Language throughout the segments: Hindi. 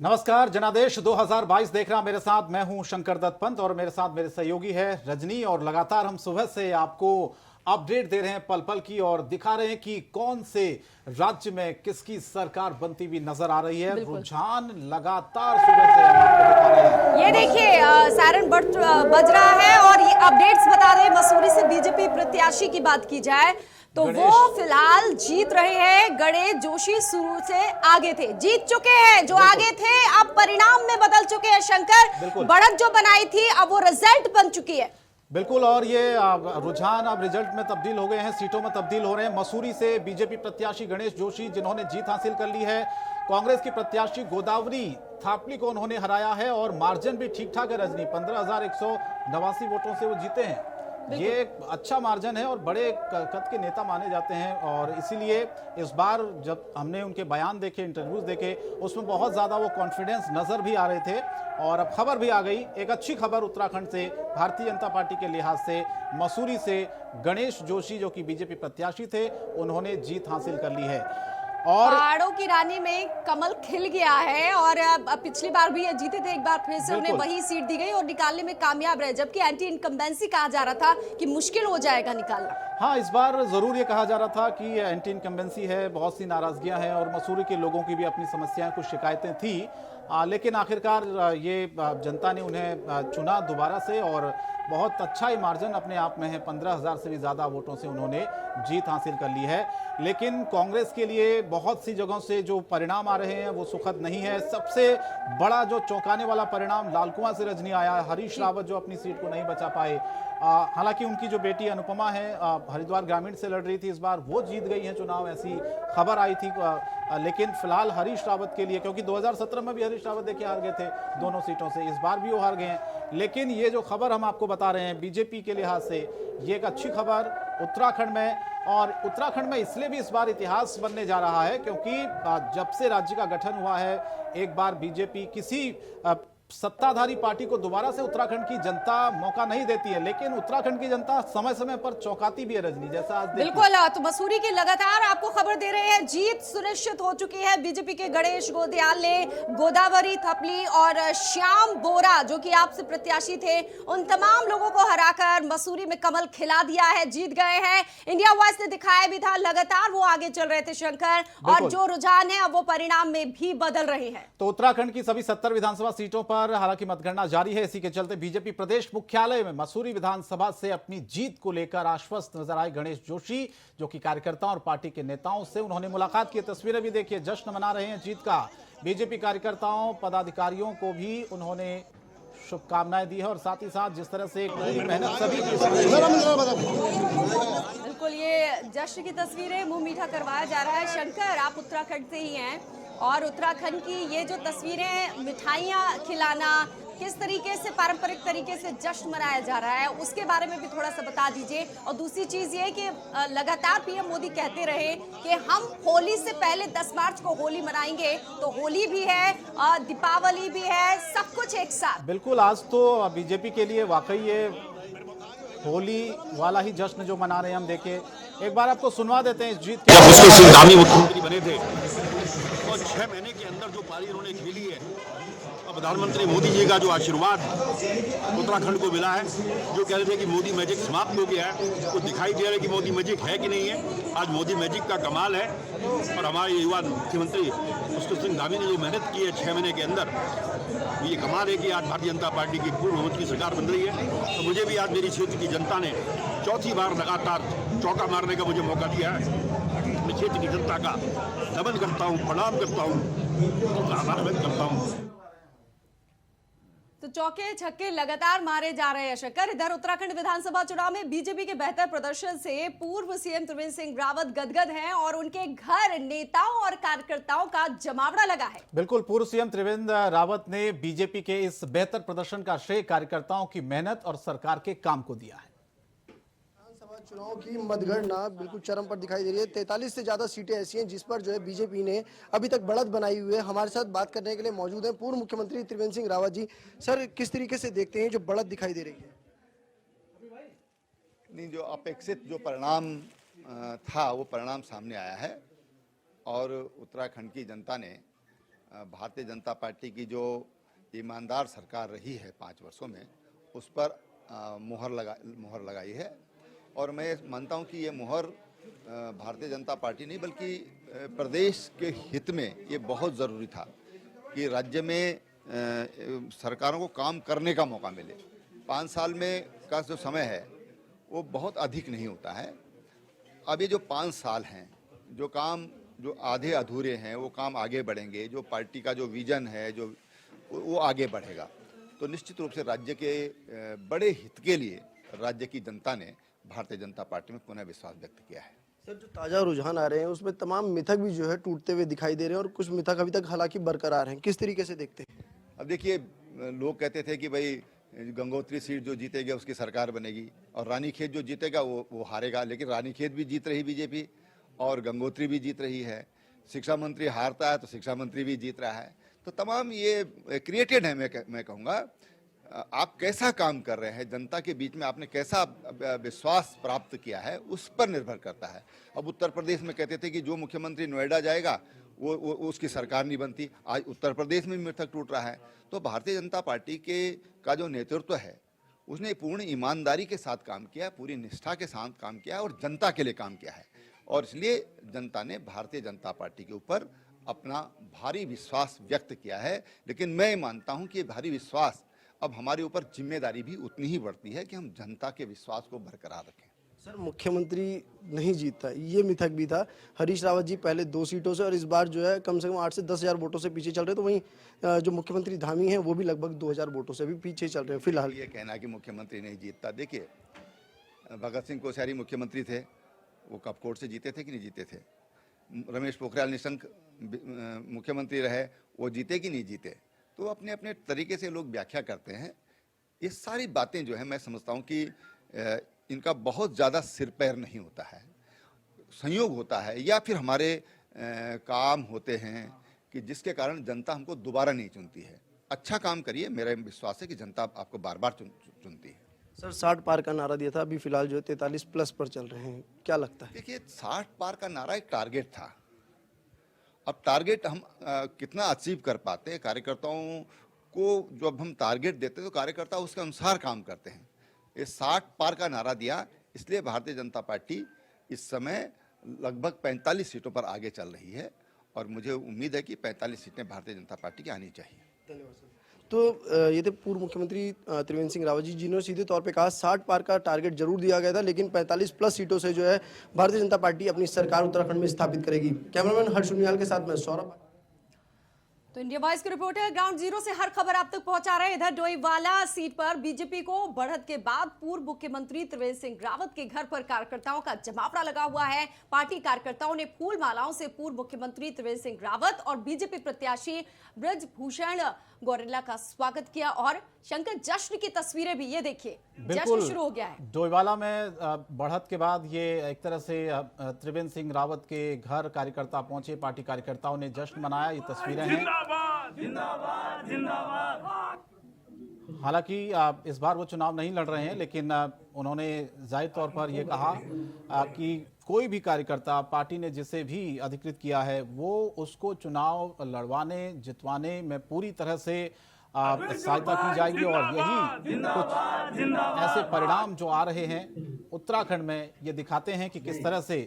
नमस्कार, जनादेश 2022 देख रहा मेरे साथ मैं हूं शंकर दत्त पंत और मेरे साथ मेरे सहयोगी है रजनी। और लगातार हम सुबह से आपको अपडेट दे रहे हैं पल पल की और दिखा रहे हैं कि कौन से राज्य में किसकी सरकार बनती हुई नजर आ रही है। रुझान लगातार सुबह से हम आपको दिखा रहे हैं। ये देखिए सायरन बज रहा है और ये अपडेट्स बता रहे हैं। मसूरी से बीजेपी प्रत्याशी की बात की जाए तो वो फिलहाल जीत रहे हैं। गणेश जोशी शुरू से आगे थे, जीत चुके हैं। जो आगे थे अब परिणाम में बदल चुके हैं। शंकर, बढ़त जो बनाई थी अब वो रिजल्ट बन चुकी है। बिल्कुल, और ये रुझान अब रिजल्ट में तब्दील हो गए हैं, सीटों में तब्दील हो रहे हैं। मसूरी से बीजेपी प्रत्याशी गणेश जोशी जिन्होंने जीत हासिल कर ली है, कांग्रेस की प्रत्याशी गोदावरी थापली को उन्होंने हराया है और मार्जिन भी ठीक ठाक है रजनी, 15,189 वोटों से वो जीते हैं। ये एक अच्छा मार्जिन है और बड़े कद के नेता माने जाते हैं और इसीलिए इस बार जब हमने उनके बयान देखे, इंटरव्यूज देखे, उसमें बहुत ज़्यादा वो कॉन्फिडेंस नज़र भी आ रहे थे। और अब खबर भी आ गई, एक अच्छी खबर उत्तराखंड से, भारतीय जनता पार्टी के लिहाज से, मसूरी से गणेश जोशी जो कि बीजेपी प्रत्याशी थे, उन्होंने जीत हासिल कर ली है। और पहाड़ों की रानी में कमल खिल गया है और पिछली बार भी ये जीते थे, एक बार फिर से उन्हें वही सीट दी गई और निकालने में कामयाब रहे, जबकि एंटी इनकम्बेंसी कहा जा रहा था कि मुश्किल हो जाएगा निकालना। हाँ, इस बार जरूर ये कहा जा रहा था कि एंटी इनकम्बेंसी है, बहुत सी नाराजगियां हैं और मसूरी के लोगों की भी अपनी समस्याएं, कुछ शिकायतें थी, लेकिन आखिरकार ये जनता ने उन्हें चुना दोबारा से और बहुत अच्छा ही मार्जिन अपने आप में है, 15,000 से भी ज़्यादा वोटों से उन्होंने जीत हासिल कर ली है। लेकिन कांग्रेस के लिए बहुत सी जगहों से जो परिणाम आ रहे हैं वो सुखद नहीं है। सबसे बड़ा जो चौंकाने वाला परिणाम लालकुआं से रजनी आया है, हरीश रावत जो अपनी सीट को नहीं बचा पाए। हालांकि उनकी जो बेटी अनुपमा है, हरिद्वार ग्रामीण से लड़ रही थी, इस बार वो जीत गई है चुनाव, ऐसी खबर आई थी। लेकिन फिलहाल हरीश रावत के लिए, क्योंकि 2017 में भी हरीश रावत देखिए हार गए थे दोनों सीटों से, इस बार भी वो हार गए हैं। लेकिन ये जो खबर हम आपको बता रहे हैं बीजेपी के लिहाज से, ये एक अच्छी खबर उत्तराखंड में, और उत्तराखंड में इसलिए भी इस बार इतिहास बनने जा रहा है क्योंकि जब से राज्य का गठन हुआ है, एक बार बीजेपी किसी सत्ताधारी पार्टी को दोबारा से उत्तराखंड की जनता मौका नहीं देती है, लेकिन उत्तराखंड की जनता समय समय पर चौंकाती भी है रजनी, जैसा आज बिल्कुल। तो मसूरी की लगातार आपको खबर दे रहे हैं, जीत सुनिश्चित हो चुकी है। बीजेपी के गणेश गोदयाल ने गोदावरी थपली और श्याम बोरा जो कि आपसे प्रत्याशी थे, उन तमाम लोगों को हराकर मसूरी में कमल खिला दिया है, जीत गए हैं। इंडिया वॉइस ने दिखाया भी था, लगातार वो आगे चल रहे थे शंकर, और जो रुझान है अब वो परिणाम में भी बदल रहे हैं। तो उत्तराखंड की सभी 70 विधानसभा सीटों पर हालांकि मतगणना जारी है। इसी के चलते बीजेपी प्रदेश मुख्यालय में मसूरी विधानसभा से अपनी जीत को लेकर आश्वस्त नजर आए गणेश जोशी, जो कि कार्यकर्ताओं और पार्टी के नेताओं से उन्होंने मुलाकात की। तस्वीरें भी देखिए, जश्न मना रहे हैं जीत का। बीजेपी कार्यकर्ताओं, पदाधिकारियों को भी उन्होंने शुभकामनाएं दी है और साथ ही साथ जिस तरह से मेहनत सभी बिल्कुल, ये जश्न की तस्वीरें मुंह मीठा करवाया जा रहा है। शंकर, आप उत्तराखंड से ही हैं और उत्तराखंड की ये जो तस्वीरें, मिठाइयाँ खिलाना, किस तरीके से पारंपरिक तरीके से जश्न मनाया जा रहा है, उसके बारे में भी थोड़ा सा बता दीजिए। और दूसरी चीज ये कि लगातार पीएम मोदी कहते रहे कि हम होली से पहले 10 मार्च को होली मनाएंगे, तो होली भी है, दीपावली भी है, सब कुछ एक साथ। बिल्कुल, आज तो बीजेपी के लिए वाकई ये होली वाला ही जश्न जो मना रहे हैं हम। देखिए, एक बार आपको सुनवा देते हैं इस जीत के। सिंघामी मुख्यमंत्री बने थे और 6 महीने के अंदर जो पारी उन्होंने खेली है, प्रधानमंत्री मोदी जी का जो आशीर्वाद उत्तराखंड को मिला है, जो कह रहे थे कि मोदी मैजिक समाप्त हो गया है, वो दिखाई दे रहा है कि मोदी मैजिक है कि नहीं है। आज मोदी मैजिक का कमाल है और हमारे युवा मुख्यमंत्री पुष्कर सिंह धामी ने जो मेहनत की है 6 महीने के अंदर, ये कमाल है कि आज भारतीय जनता पार्टी की पूर्ण बहुमत की सरकार बन रही है। तो मुझे भी आज मेरी क्षेत्र की जनता ने चौथी बार लगातार चौका मारने का मुझे मौका दिया है। मैं क्षेत्र की जनता का नमन करता हूँ, प्रणाम करता हूँ, आभार व्यक्त करता हूँ। तो चौके छक्के लगातार मारे जा रहे हैं शंकर। इधर उत्तराखंड विधानसभा चुनाव में बीजेपी के बेहतर प्रदर्शन से पूर्व सीएम त्रिवेंद्र सिंह रावत गदगद हैं और उनके घर नेताओं और कार्यकर्ताओं का जमावड़ा लगा है। बिल्कुल, पूर्व सीएम त्रिवेंद्र रावत ने बीजेपी के इस बेहतर प्रदर्शन का श्रेय कार्यकर्ताओं की मेहनत और सरकार के काम को दिया है। चुनाव की मतगणना बिल्कुल चरम पर दिखाई दे रही है। 43 से ज्यादा सीटें ऐसी हैं जिस पर जो है बीजेपी ने अभी तक बढ़त बनाई हुई है। हमारे साथ बात करने के लिए मौजूद हैं पूर्व मुख्यमंत्री त्रिवेंद्र सिंह रावत जी। सर, किस तरीके से देखते हैं जो बढ़त दिखाई दे रही है? नहीं, जो अपेक्षित जो परिणाम था वो परिणाम सामने आया है और उत्तराखंड की जनता ने भारतीय जनता पार्टी की जो ईमानदार सरकार रही है 5 वर्षों में, उस पर मुहर लगाई है। और मैं मानता हूं कि ये मुहर भारतीय जनता पार्टी नहीं बल्कि प्रदेश के हित में ये बहुत ज़रूरी था कि राज्य में सरकारों को काम करने का मौका मिले। 5 साल में का जो समय है वो बहुत अधिक नहीं होता है। अब ये जो 5 साल हैं, जो काम जो आधे अधूरे हैं वो काम आगे बढ़ेंगे, जो पार्टी का जो विजन है जो वो आगे बढ़ेगा। तो निश्चित रूप से राज्य के बड़े हित के लिए राज्य की जनता ने भारतीय जनता पार्टी में पुनः विश्वास व्यक्त किया है। सर, जो ताज़ा रुझान आ रहे हैं उसमें तमाम मिथक भी जो है टूटते हुए दिखाई दे रहे हैं और कुछ मिथक अभी तक हालांकि बरकरार हैं। किस तरीके से देखते हैं? अब देखिए, लोग कहते थे कि भाई गंगोत्री सीट जो जीतेगा उसकी सरकार बनेगी और रानीखेत जो जीतेगा वो हारेगा, लेकिन रानीखेत भी जीत रही बीजेपी और गंगोत्री भी जीत रही है। शिक्षा मंत्री हारता है तो शिक्षा मंत्री भी जीत रहा है। तो तमाम ये क्रिएटेड है। मैं कहूँगा आप कैसा काम कर रहे हैं, जनता के बीच में आपने कैसा विश्वास प्राप्त किया है, उस पर निर्भर करता है। अब उत्तर प्रदेश में कहते थे कि जो मुख्यमंत्री नोएडा जाएगा वो उसकी सरकार नहीं बनती। आज उत्तर प्रदेश में भी मिथक टूट रहा है। तो भारतीय जनता पार्टी का जो नेतृत्व है उसने पूर्ण ईमानदारी के साथ काम किया है, पूरी निष्ठा के साथ काम किया है और जनता के लिए काम किया है। और इसलिए जनता ने भारतीय जनता पार्टी के ऊपर अपना भारी विश्वास व्यक्त किया है। लेकिन मैं मानता हूं कि ये भारी विश्वास अब हमारे ऊपर जिम्मेदारी भी उतनी ही बढ़ती है कि हम जनता के विश्वास को बरकरार रखें। सर, मुख्यमंत्री नहीं जीतता, ये मिथक भी था। हरीश रावत जी पहले 2 सीटों से और इस बार जो है कम से कम 8 से 10,000 वोटों से पीछे चल रहे। तो वहीं जो मुख्यमंत्री धामी हैं वो भी लगभग 2,000 वोटों से भी पीछे चल रहे हैं फिलहाल। ये कहना कि मुख्यमंत्री नहीं जीतता, देखिए भगत सिंह कोश्यारी मुख्यमंत्री थे, वो कपकोट से जीते थे कि नहीं जीते थे? रमेश पोखरियाल निशंक मुख्यमंत्री रहे, वो जीते कि नहीं जीते? तो अपने अपने तरीके से लोग व्याख्या करते हैं। ये सारी बातें जो है मैं समझता हूँ कि इनका बहुत ज़्यादा सिर पैर नहीं होता है, संयोग होता है या फिर हमारे काम होते हैं कि जिसके कारण जनता हमको दोबारा नहीं चुनती है। अच्छा काम करिए, मेरा विश्वास है कि जनता आपको बार बार चुनती है। सर, 60 पार का नारा दिया था, अभी फिलहाल जो है 43+ पर चल रहे हैं, क्या लगता है? देखिए, 60 पार का नारा एक टारगेट था। अब टारगेट हम कितना अचीव कर पाते हैं, कार्यकर्ताओं को जब हम टारगेट देते हैं तो कार्यकर्ता उसके अनुसार काम करते हैं। ये 60 पार का नारा दिया, इसलिए भारतीय जनता पार्टी इस समय लगभग 45 सीटों पर आगे चल रही है और मुझे उम्मीद है कि 45 सीटें भारतीय जनता पार्टी की आनी चाहिए। धन्यवाद सर। तो ये थे पूर्व मुख्यमंत्री त्रिवेंद्र सिंह रावत जी, जिन्होंने सीधे तौर पे कहा 60 पार का टारगेट जरूर दिया गया था, लेकिन 45+ सीटों से जो है भारतीय जनता पार्टी अपनी सरकार उत्तराखंड में स्थापित करेगी। कैमरामैन हर्ष उनियाल के साथ मैं सौरभ। तो इंडिया वॉइस के रिपोर्टर ग्राउंड जीरो से हर खबर आप तक पहुंचा रहे हैं। इधर डोईवाला सीट पर बीजेपी को बढ़त के बाद पूर्व मुख्यमंत्री त्रिवेंद्र सिंह रावत के घर पर कार्यकर्ताओं का जमावड़ा लगा हुआ है। पार्टी कार्यकर्ताओं ने फूल मालाओं से पूर्व मुख्यमंत्री त्रिवेंद्र सिंह रावत और बीजेपी प्रत्याशी ब्रजभूषण गौरेला का स्वागत किया और शंकर जश्न की तस्वीरें भी ये देखिए, जश्न शुरू हो गया है। डोईवाला में बढ़त के बाद ये एक तरह से त्रिवेंद्र सिंह रावत के घर कार्यकर्ता पहुंचे, पार्टी कार्यकर्ताओं ने जश्न मनाया। ये तस्वीरें हैं। जिंदाबाद जिंदाबाद। हालांकि इस बार वो चुनाव नहीं लड़ रहे हैं, लेकिन उन्होंने जाहिर तौर पर यह कहा कि कोई भी कार्यकर्ता पार्टी ने जिसे भी अधिकृत किया है वो उसको चुनाव लड़वाने जितवाने में पूरी तरह से सहायता की जाएगी और यही कुछ ऐसे परिणाम जो आ रहे हैं उत्तराखंड में ये दिखाते हैं कि किस तरह से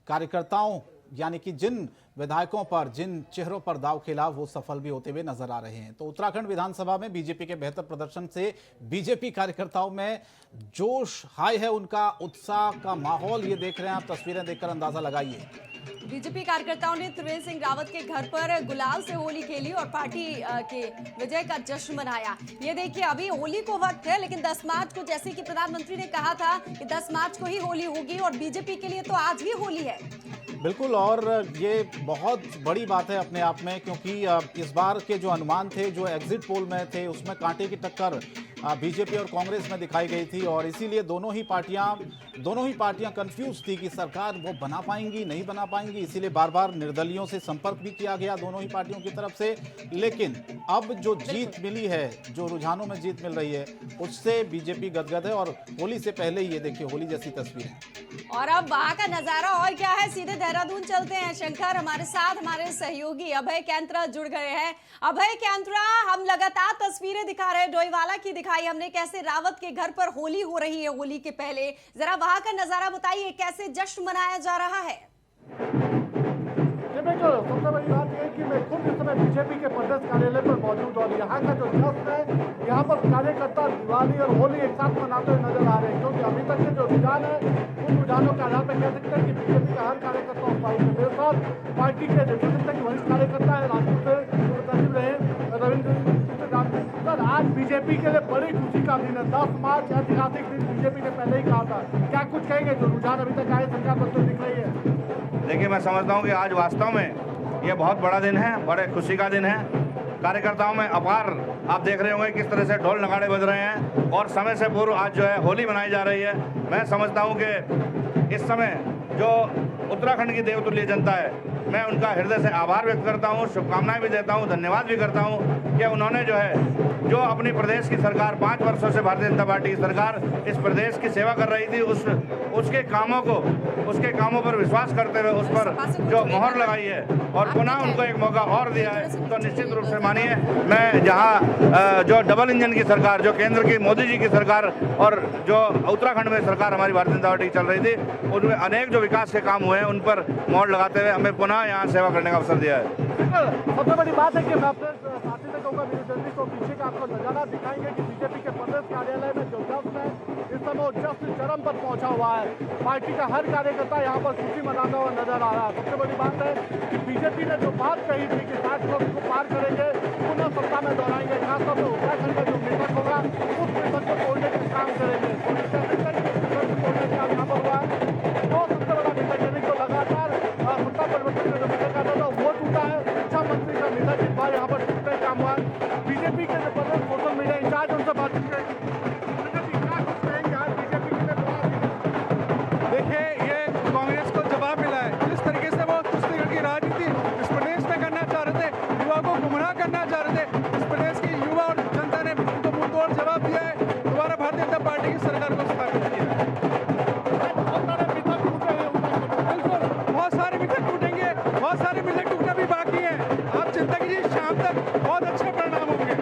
कार्यकर्ताओं यानी कि जिन विधायकों पर जिन चेहरों पर दाव खेला वो सफल भी होते हुए नजर आ रहे हैं। तो उत्तराखंड विधानसभा में बीजेपी के बेहतर प्रदर्शन से बीजेपी कार्यकर्ताओं में जोश हाई है, उनका उत्साह का माहौल ये देख रहे हैं आप, तस्वीरें देखकर अंदाजा लगाइए। बीजेपी कार्यकर्ताओं ने त्रिवेंद्र सिंह रावत के घर पर गुलाल से होली खेली और पार्टी के विजय का जश्न मनाया। ये देखिए, अभी होली को वक्त है, लेकिन 10 मार्च को, जैसे कि प्रधानमंत्री ने कहा था कि 10 मार्च को ही होली होगी और बीजेपी के लिए तो आज ही होली है। बिल्कुल, और ये बहुत बड़ी बात है अपने आप में, क्योंकि इस बार के जो अनुमान थे, जो एग्जिट पोल में थे, उसमें कांटे की टक्कर बीजेपी और कांग्रेस में दिखाई गई थी और इसीलिए दोनों ही पार्टियां कंफ्यूज थी कि सरकार वो बना पाएंगी नहीं बना पाएंगी। इसीलिए बार बार निर्दलियों से संपर्क भी किया गया दोनों ही पार्टियों की तरफ से। लेकिन अब जो जीत मिली है, जो रुझानों में जीत मिल रही है, उससे बीजेपी गदगद है और होली से पहले ही ये देखिए होली जैसी तस्वीरें। और अब वहां का नजारा और क्या है, सीधे देहरादून चलते हैं। शंकर हमारे साथ हमारे सहयोगी अभय कैंत्रा जुड़ गए हैं। अभय कैंत्रा, हम लगातार तस्वीरें दिखा रहे हैं, डोईवाला की दिखाई हमने कैसे रावत के घर पर होली हो रही है होली के पहले। जरा वहां का नजारा बताइए, कैसे जश्न मनाया जा रहा है? सबसे बड़ी बात यह है कि मैं खुद इस समय बीजेपी के प्रदेश कार्यालय पर मौजूद और यहाँ का जो जश्न है, यहाँ पर कार्यकर्ता दिवाली और होली एक साथ मनाते हुए नजर आ रहे हैं। क्योंकि अभी तक के जो रुझान है, उन रुझानों के आधार पर कह सकते हैं कि बीजेपी का हर कार्यकर्ता उत्साहित है। मेरे साथ पार्टी के जो वरिष्ठ कार्यकर्ता है राजपूत से रहे रविंद्र सर, आज बीजेपी के लिए बड़ी खुशी का दिन है। 10 मार्च ऐतिहासिक दिन बीजेपी ने पहले ही कहा था। क्या कुछ कहेंगे, जो रुझान अभी तक आए सरकार बनते दिख रही है? देखिए, मैं समझता हूँ कि आज वास्तव में ये बहुत बड़ा दिन है, बड़े खुशी का दिन है। कार्यकर्ताओं में अपार, आप देख रहे होंगे किस तरह से ढोल नगाड़े बज रहे हैं और समय से पूर्व आज जो है होली मनाई जा रही है। मैं समझता हूँ कि इस समय जो उत्तराखंड की देवतुल्य जनता है, मैं उनका हृदय से आभार व्यक्त करता हूँ, शुभकामनाएं भी देता हूँ, धन्यवाद भी करता हूँ कि उन्होंने जो अपनी प्रदेश की सरकार 5 वर्षों से भारतीय जनता पार्टी की सरकार इस प्रदेश की सेवा कर रही थी, उसके कामों पर विश्वास करते हुए उस पर जो मोहर लगाई है और पुनः उनको एक मौका और दिया है, तो निश्चित रूप से मानिए मैं जहाँ जो डबल इंजन की सरकार, जो केंद्र की मोदी जी की सरकार और जो उत्तराखंड में सरकार हमारी भारतीय जनता पार्टी चल रही थी, उनमें अनेक जो विकास के काम हुए हैं उन पर मोहर लगाते हुए हमें पुनः यहाँ सेवा करने का अवसर दिया है। सबसे बड़ी बात है कि मैं अपने साथी से कहूँगा, मेरी जर्नी को पीछे का आपको नजारा दिखाएंगे कि बीजेपी के प्रदेश कार्यालय में जो जश्न है, इस समय वो जश्न चरम पर पहुंचा हुआ है। पार्टी का हर कार्यकर्ता यहाँ पर खुशी मनाता हुआ नजर आ रहा है। सबसे बड़ी बात है कि बीजेपी ने जो बात कही थी कि 60% को पार करेंगे, पुनः सत्ता में दोहराएंगे, खासतौर पर उत्तराखंड का जो मृतक होगा उस मृतक को तोड़ने का काम करेंगे। तोड़ने का यहाँ पर हुआ है तो सबसे बड़ा मृतक, यानी जो लगातार सत्ता परिवर्तन का जो मृतक आता था वो टूटा है। शिक्षा मंत्री का मृतक इस बार यहाँ पर टूटने का काम हुआ है। बीजेपी के जो प्रदेश सोशल मीडिया इंचार्ज, उनसे बातचीत करेंगे। देखिए, ये कांग्रेस को जवाब मिला है। जिस तरीके से वो तुष्टिकरण की राजनीति इस प्रदेश में करना चाह रहे थे, युवा को गुमराह करना चाह रहे थे, इस प्रदेश की युवा और जनता ने उनको मुंहतोड़ जवाब दिया है। दोबारा भारतीय जनता पार्टी की सरकार को स्थापित किया है। बिल्कुल, बहुत सारे मिथक टूटेंगे, बहुत सारे मिथक टूटना भी बाकी है। आप चिंता कीजिए, शाम तक बहुत अच्छे परिणाम होंगे।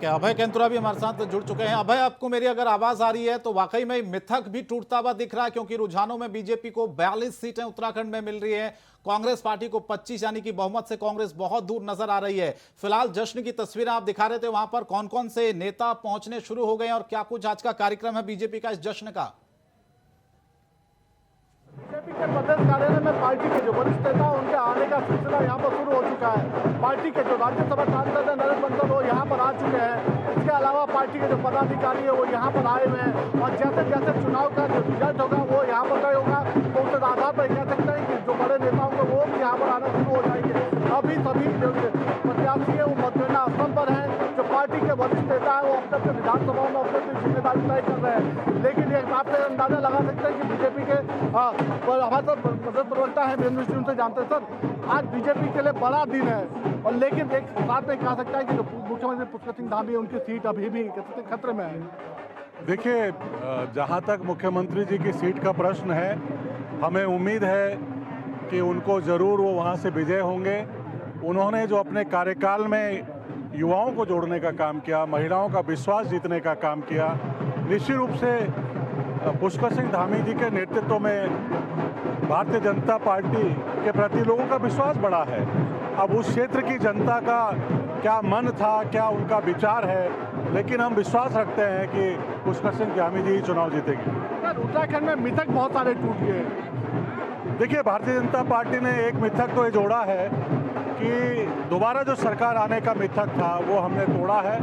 ठीक है, अभय केंतुरा भी हमारे साथ जुड़ चुके हैं। अभय, आपको मेरी अगर आवाज आ रही है तो वाकई में मिथक भी टूटता हुआ दिख रहा है, क्योंकि रुझानों में बीजेपी को 42 सीटें उत्तराखंड में मिल रही है, कांग्रेस पार्टी को 25, यानी कि बहुमत से कांग्रेस बहुत दूर नजर आ रही है। फिलहाल जश्न की तस्वीरें आप दिखा रहे थे, वहां पर कौन कौन से नेता पहुंचने शुरू हो गए और क्या कुछ आज का कार्यक्रम है बीजेपी का इस जश्न का? बीजेपी के प्रदेश कार्यालय में पार्टी के जो वरिष्ठ नेता उनके आने का सिलसिला यहाँ पर शुरू हो चुका है। पार्टी के जो राज्यसभा सांसद है नरेंद्र बंसल वो यहाँ पर आ चुके हैं। इसके अलावा पार्टी के जो पदाधिकारी है वो यहाँ पर आए हुए हैं और जैसे जैसे चुनाव का जो रिजल्ट होगा वो यहाँ पर तय होगा, तो उस आधार पर कह सकते हैं कि जो बड़े नेताओं को वो भी यहाँ पर आना शुरू हो जाएंगे। अभी सभी जो प्रत्याशी है वो मतगणना स्थल पर है। जो पार्टी के वरिष्ठ नेता है वो अपने अपने विधानसभाओं में अपनी अपनी जिम्मेदारी तय कर रहे हैं। लेकिन ये आप अंदाजा लगा सकते हैं कि बीजेपी के हमारे साथ प्रदेश प्रवक्ता है वीरेंद्र सिंह से जानते हैं। सर, आज बीजेपी के लिए बड़ा दिन है, और लेकिन एक साथ में कह सकता है कि जो मुख्यमंत्री पुष्कर सिंह धामी है उनकी सीट अभी भी खतरे में है। देखिए, जहाँ तक मुख्यमंत्री जी की सीट का प्रश्न है, हमें उम्मीद है कि उनको ज़रूर वो वहाँ से विजय होंगे। उन्होंने जो अपने कार्यकाल में युवाओं को जोड़ने का काम किया, महिलाओं का विश्वास जीतने का काम किया, निश्चित रूप से पुष्कर सिंह धामी जी के नेतृत्व में भारतीय जनता पार्टी के प्रति लोगों का विश्वास बढ़ा है। अब उस क्षेत्र की जनता का क्या मन था, क्या उनका विचार है, लेकिन हम विश्वास रखते हैं कि पुष्कर सिंह धामी जी चुनाव जीतेगी। उत्तराखंड में मिथक बहुत सारे टूट गए। देखिए, भारतीय जनता पार्टी ने एक मिथक तो ये जोड़ा है कि दोबारा जो सरकार आने का मिथक था वो हमने तोड़ा है,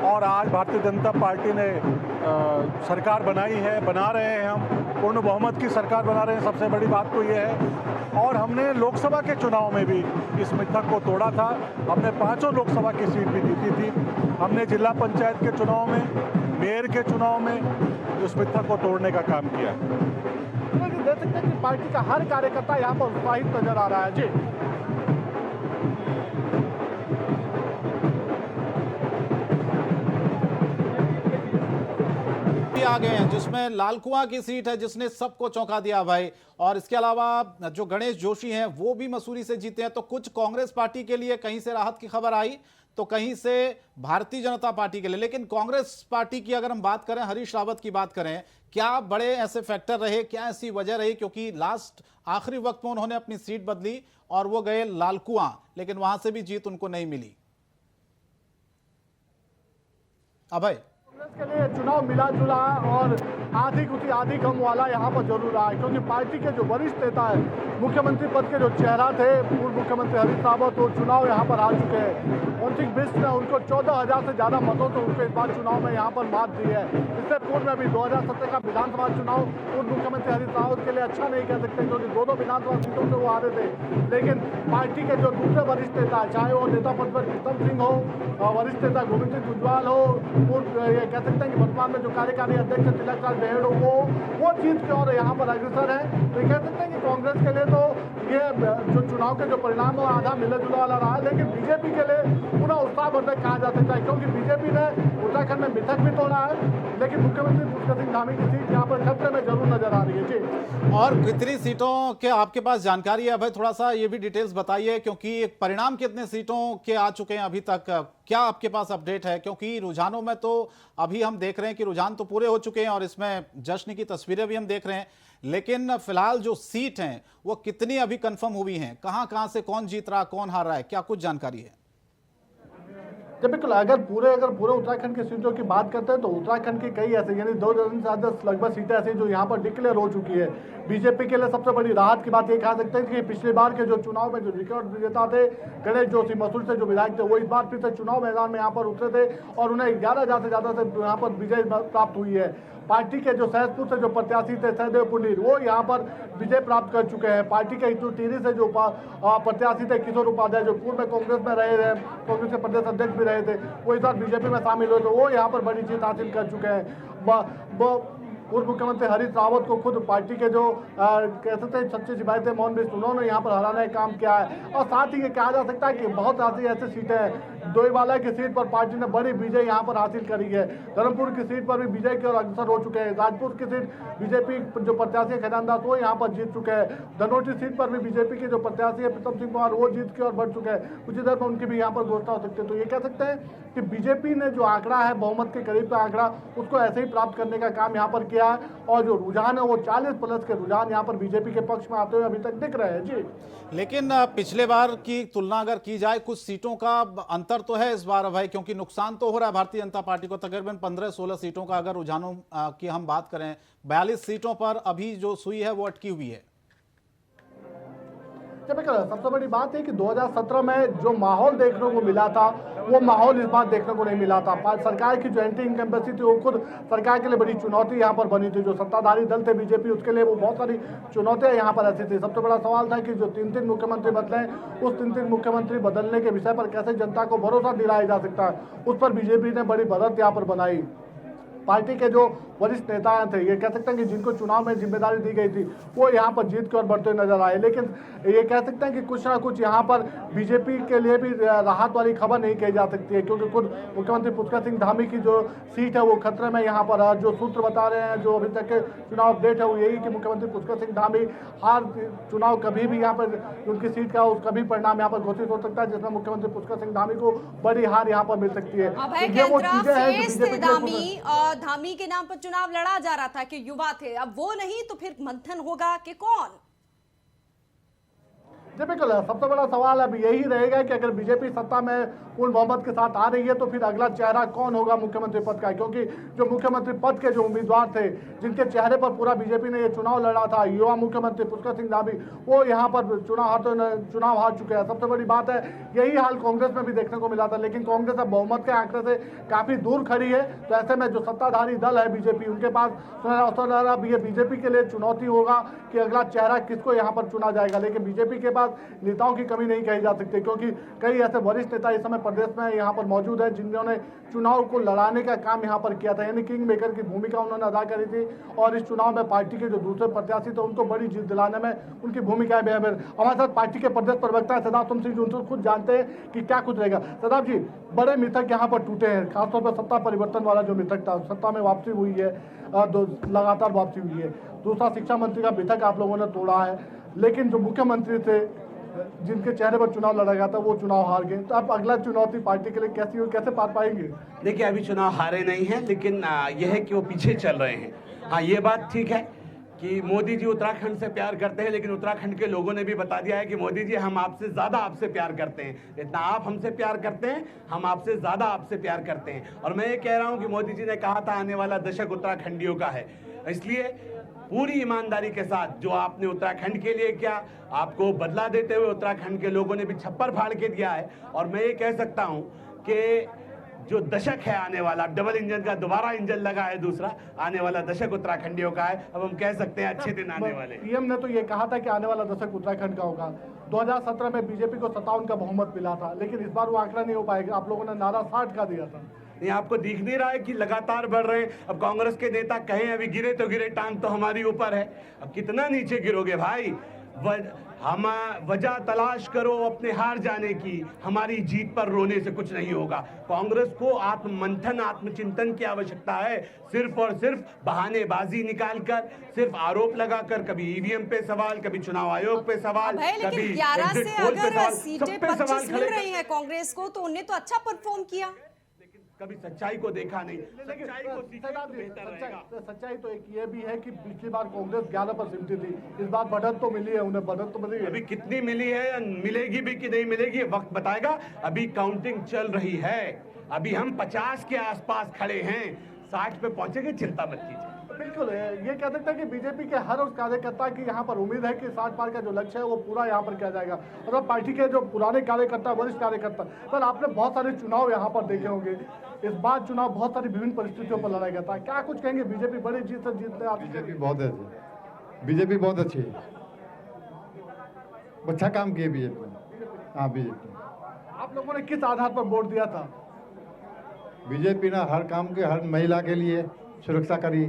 और आज भारतीय जनता पार्टी ने सरकार बनाई है, बना रहे हैं, हम पूर्ण बहुमत की सरकार बना रहे हैं। सबसे बड़ी बात तो ये है, और हमने लोकसभा के चुनाव में भी इस मिथक को तोड़ा था। हमने 5 लोकसभा की सीट भी जीती थी। हमने जिला पंचायत के चुनाव में, मेयर के चुनाव में उस मिथक को तोड़ने का काम किया। देख सकते हैं कि पार्टी का हर कार्यकर्ता यहाँ पर उत्साहित नजर आ रहा है। जी, आ गए हैं, जिसमें लालकुआं की सीट है जिसने सबको चौंका दिया भाई, और इसके अलावा जो गणेश जोशी हैं वो भी मसूरी से जीते हैं। तो कुछ कांग्रेस पार्टी के लिए कहीं से राहत की खबर आई तो कहीं से भारतीय जनता पार्टी के लिए, लेकिन कांग्रेस पार्टी की अगर हम बात करें, हरीश रावत की बात करें, क्या बड़े ऐसे फैक्टर रहे, क्या ऐसी वजह रही, क्योंकि लास्ट आखिरी वक्त में उन्होंने अपनी सीट बदली और वो गए लालकुआं, लेकिन वहां से भी जीत उनको नहीं मिली। अभय, के लिए चुनाव मिला जुला और आधी कुछ आधी कम वाला यहाँ पर जरूर रहा है, क्योंकि पार्टी के जो वरिष्ठ नेता है, मुख्यमंत्री पद के जो चेहरा थे पूर्व मुख्यमंत्री हरीश रावत, वो चुनाव यहाँ पर आ चुके हैं। वंचित बिष्ट ने उनको 14,000 से ज्यादा मतों तो उनको इस बार चुनाव में यहाँ पर मात दी है। इससे पूर्व में भी 2017 का विधानसभा चुनाव पूर्व मुख्यमंत्री हरीश रावत के लिए अच्छा नहीं कह सकते, क्योंकि 2 विधानसभा सीटों से वो हारे थे। लेकिन पार्टी के जो दूसरे वरिष्ठ नेता, चाहे वो नेता पद पर प्रीतम सिंह हो, वरिष्ठ नेता गोविंद सिंह गुजवाल हो, ये कह सकते हैं कि वर्तमान में जो कार्यकारी अध्यक्ष तिलक राज बेहड़ हो, वो जीत के और यहाँ पर अग्रसर है। तो कह सकते हैं कि कांग्रेस के लिए तो ये जो चुनाव के जो परिणाम है आधा मिले जुला वाला रहा है, लेकिन बीजेपी के लिए पूरा उत्साहवर्धक कहा जा सकता है, क्योंकि बीजेपी ने उत्तराखंड में मिथक भी तोड़ा है, लेकिन मुख्यमंत्री पुष्कर सिंह धामी की सीट यहाँ पर खतरे में जरूर नजर आ रही है। जी, और कितनी सीटों के आपके पास जानकारी है भाई, थोड़ा सा ये भी डिटेल्स बताइए, क्योंकि परिणाम कितने सीटों के आ चुके हैं अभी तक, क्या आपके पास अपडेट है? क्योंकि रुझानों में तो अभी हम देख रहे हैं कि रुझान तो पूरे हो चुके हैं और इसमें जश्न की तस्वीरें भी हम देख रहे हैं, लेकिन फिलहाल जो सीट हैं वो कितनी अभी कंफर्म हुई हैं, कहां से कौन जीत रहा, कौन हार रहा है, क्या कुछ जानकारी है? बिल्कुल, अगर पूरे उत्तराखंड की सीटों की बात करते हैं तो उत्तराखंड की कई ऐसे, यानी 2 दर्जन से ज्यादा लगभग सीटें ऐसी जो यहाँ पर डिक्लेयर हो चुकी है। बीजेपी के लिए सबसे बड़ी राहत की बात ये कह सकते हैं कि पिछली बार के जो चुनाव में जो रिकॉर्ड विजेता थे गणेश जोशी, मसूरी से जो विधायक थे, वो इस बार फिर से चुनाव मैदान में यहाँ पर उतरे थे और उन्हें 11,000 से ज्यादा से यहाँ पर विजय प्राप्त हुई है। पार्टी के जो सहसपुर से जो प्रत्याशी थे सहदेव पुनीर, वो यहाँ पर विजय प्राप्त कर चुके हैं। पार्टी के जो टिहरी से जो प्रत्याशी थे किशोर उपाध्याय, जो पूर्व में कांग्रेस में रहे थे, कांग्रेस के प्रदेश अध्यक्ष भी रहे थे, वो इस बार बीजेपी में शामिल हुए, तो वो यहाँ पर बड़ी जीत हासिल कर चुके हैं। पूर्व मुख्यमंत्री हरीश रावत को खुद पार्टी के जो कह सकते हैं सच्चे सिपाही थे मोहन बिष्ट, उन्होंने यहाँ पर हराने का काम किया है। और साथ ही ये कहा जा सकता है कि बहुत सारी ऐसी सीटें हैं, डोईवाला की सीट पर पार्टी ने बड़ी विजय यहाँ पर हासिल करी है। धर्मपुर की सीट पर भी विजय की ओर अग्रसर हो चुके हैं। राजपुर की सीट बीजेपी जो प्रत्याशी खैरान दास वो यहाँ पर जीत चुके हैं। धनोटी सीट पर भी बीजेपी के जो प्रत्याशी है प्रीतम सिंह कुमार वो जीत की ओर बढ़ चुके हैं। कुछ ही देर में उनकी भी यहाँ पर घोषणा हो सकती है। तो ये कह सकते हैं कि बीजेपी ने जो आंकड़ा है बहुमत के करीब का आंकड़ा, उसको ऐसे ही प्राप्त करने का काम यहाँ पर किया है। और जो रुझान है वो 40+ के रुझान यहाँ पर बीजेपी के पक्ष में आते हुए अभी तक दिख रहे हैं। जी, लेकिन पिछले बार की तुलना अगर की जाए, कुछ सीटों का अंतर तो है इस बार भाई, क्योंकि नुकसान तो हो रहा है भारतीय जनता पार्टी को। तकरीबन 15-16 सीटों का अगर रुझानों की हम बात करें, 42 सीटों पर अभी जो सुई है वो अटकी हुई है। सबसे बड़ी बात है कि 2017 में जो माहौल देखने को मिला था वो माहौल इस बार देखने को नहीं मिला था। सरकार की जो एंटी इनकम्बेंसी थी वो खुद सरकार के लिए बड़ी चुनौती यहाँ पर बनी थी। जो सत्ताधारी दल थे बीजेपी, उसके लिए वो बहुत सारी चुनौतियाँ यहाँ पर ऐसी थी। सबसे बड़ा सवाल था कि जो 3 मुख्यमंत्री बदले, उस 3 मुख्यमंत्री बदलने के विषय पर कैसे जनता को भरोसा दिलाया जा सकता है, उस पर बीजेपी ने बड़ी बढ़त यहाँ पर बनाई। पार्टी के जो वरिष्ठ नेता थे, ये कह सकते हैं कि जिनको चुनाव में जिम्मेदारी दी गई थी वो यहाँ पर जीत की ओर बढ़ते हुए नजर आए। लेकिन ये कह सकते हैं कि कुछ ना कुछ यहाँ पर बीजेपी के लिए भी राहत वाली खबर नहीं कही जा सकती है, क्योंकि खुद मुख्यमंत्री पुष्कर सिंह धामी की जो सीट है वो खतरे में यहाँ पर। जो सूत्र बता रहे हैं, जो अभी तक के चुनाव अपडेट है वो यही कि मुख्यमंत्री पुष्कर सिंह धामी चुनाव कभी भी यहाँ पर उनकी सीट का उसका भी परिणाम यहाँ पर घोषित हो सकता है, जिसमें मुख्यमंत्री पुष्कर सिंह धामी को बड़ी हार यहाँ पर मिल सकती है। धामी के नाम पर चुनाव लड़ा जा रहा था कि युवा थे, अब वो नहीं तो फिर मंथन होगा कि कौन? बिल्कुल, सबसे बड़ा सवाल अब यही रहेगा कि अगर बीजेपी सत्ता में पूर्ण बहुमत के साथ आ रही है तो फिर अगला चेहरा कौन होगा मुख्यमंत्री पद का। क्योंकि जो मुख्यमंत्री पद के जो उम्मीदवार थे, जिनके चेहरे पर पूरा बीजेपी ने ये चुनाव लड़ा था, युवा मुख्यमंत्री पुष्कर सिंह धामी, वो यहाँ पर चुनाव हार चुके हैं। सबसे बड़ी बात है यही हाल कांग्रेस में भी देखने को मिला था, लेकिन कांग्रेस अब बहुमत के आंकड़े से काफी दूर खड़ी है। तो ऐसे में जो सत्ताधारी दल है बीजेपी, उनके पास अब ये बीजेपी के लिए चुनौती होगा कि अगला चेहरा किसको यहाँ पर चुना जाएगा। लेकिन बीजेपी के पास नेताओं की कमी नहीं कही जा सकती, क्योंकि कई ऐसे वरिष्ठ नेता इस समय प्रदेश में यहाँ पर मौजूद है जिन्होंने चुनाव को लड़ाने का काम यहाँ पर किया था, यानी किंग मेकर की भूमिका उन्होंने अदा करी थी। और इस चुनाव में पार्टी के जो दूसरे प्रत्याशी थे उनको बड़ी जीत दिलाने में उनकी भूमिका है। हमारे साथ पार्टी के प्रदेश प्रवक्ता सदाब सिंह, जो खुद जानते हैं कि क्या कुछ रहेगा। सदाब जी, बड़े मिथक यहाँ पर टूटे हैं, खासतौर पर सत्ता परिवर्तन वाला जो मिथक था, सत्ता में वापसी हुई है, लगातार वापसी हुई है। दूसरा, शिक्षा मंत्री का मिथक आप लोगों ने तोड़ा है, लेकिन जो मुख्यमंत्री थे जिनके चेहरे पर चुनाव लड़ा गया था वो चुनाव हार गए। तो अब अगला चुनौती पार्टी के लिए कैसी हो, कैसे पार पाएंगे? देखिए, अभी चुनाव हारे नहीं हैं, लेकिन यह है कि वो पीछे चल रहे हैं। हाँ, ये बात ठीक है कि मोदी जी उत्तराखंड से प्यार करते हैं, लेकिन उत्तराखंड के लोगों ने भी बता दिया है कि मोदी जी हम आपसे ज़्यादा आपसे प्यार करते हैं। जितना आप हमसे प्यार करते हैं, हम आपसे ज़्यादा आपसे प्यार करते हैं। और मैं ये कह रहा हूँ कि मोदी जी ने कहा था आने वाला दशक उत्तराखंडियों का है, इसलिए पूरी ईमानदारी के साथ जो आपने उत्तराखंड के लिए किया, आपको बदला देते हुए उत्तराखंड के लोगों ने भी छप्पर फाड़ के दिया है। और मैं ये कह सकता हूँ कि जो दशक है आने वाला, डबल इंजन का दोबारा इंजन लगा है दूसरा, आने वाला दशक उत्तराखंडियों का है। अब हम कह सकते हैं अच्छे दिन आने वाले। पीएम ने तो ये कहा था कि आने वाला दशक उत्तराखंड का होगा। 2017 में बीजेपी को 57 का बहुमत मिला था, लेकिन इस बार वो आंकड़ा नहीं हो पाएगा। आप लोगों ने नारा 60 का दिया था। नहीं, आपको दिख नहीं रहा है कि लगातार बढ़ रहे हैं? अब कांग्रेस के नेता कहें अभी गिरे तो गिरे, टांग तो हमारी ऊपर है। अब कितना नीचे गिरोगे भाई? हम वजह तलाश करो अपने हार जाने की, हमारी जीत पर रोने से कुछ नहीं होगा। कांग्रेस को आत्ममंथन, आत्मचिंतन की आवश्यकता है। सिर्फ और सिर्फ बहानेबाजी निकालकर, सिर्फ आरोप लगाकर, कभी ईवीएम पे सवाल, कभी चुनाव आयोग पे सवाल, कभी 11 एग्जिट से पोल पे अगर सवाल, सीटें सब पे सवाल 25 खड़े मिल रही हैं कांग्रेस को, तो उन्हें तो अच्छा परफॉर्म किया, कभी सच्चाई को देखा नहीं। सच्चाई को सीखा तो बेहतर रहेगा। सच्चाई तो एक ये भी है कि पिछली बार कांग्रेस 11 पर सिमटी थी, इस बार बढ़त तो मिली है, उन्हें बढ़त तो मिली है। अभी कितनी मिली है या मिलेगी भी कि नहीं मिलेगी, वक्त बताएगा। अभी काउंटिंग चल रही है, अभी हम 50 के आसपास खड़े हैं, 60 पे पहुंचेंगे, चिंता मत कीजिए। बिल्कुल, ये कह सकते हैं कि बीजेपी के हर उस कार्यकर्ता की यहाँ पर उम्मीद है कि 60 पार का जो लक्ष्य है वो पूरा यहाँ पर किया जाएगा। और अब पार्टी के जो पुराने कार्यकर्ता, वरिष्ठ कार्यकर्ता, पर आपने बहुत सारे चुनाव यहाँ पर देखे होंगे। इस बार चुनाव बहुत सारी विभिन्न परिस्थितियों पर लड़ा गया था, क्या कुछ कहेंगे? बीजेपी बड़ी जीत से जीतने आप? बीजेपी बहुत अच्छी, बीजेपी बहुत अच्छी है, अच्छा काम किया बीजेपी। हाँ, बीजेपी। आप लोगों ने किस आधार पर वोट दिया था? बीजेपी ने हर काम के, हर महिला के लिए सुरक्षा करी,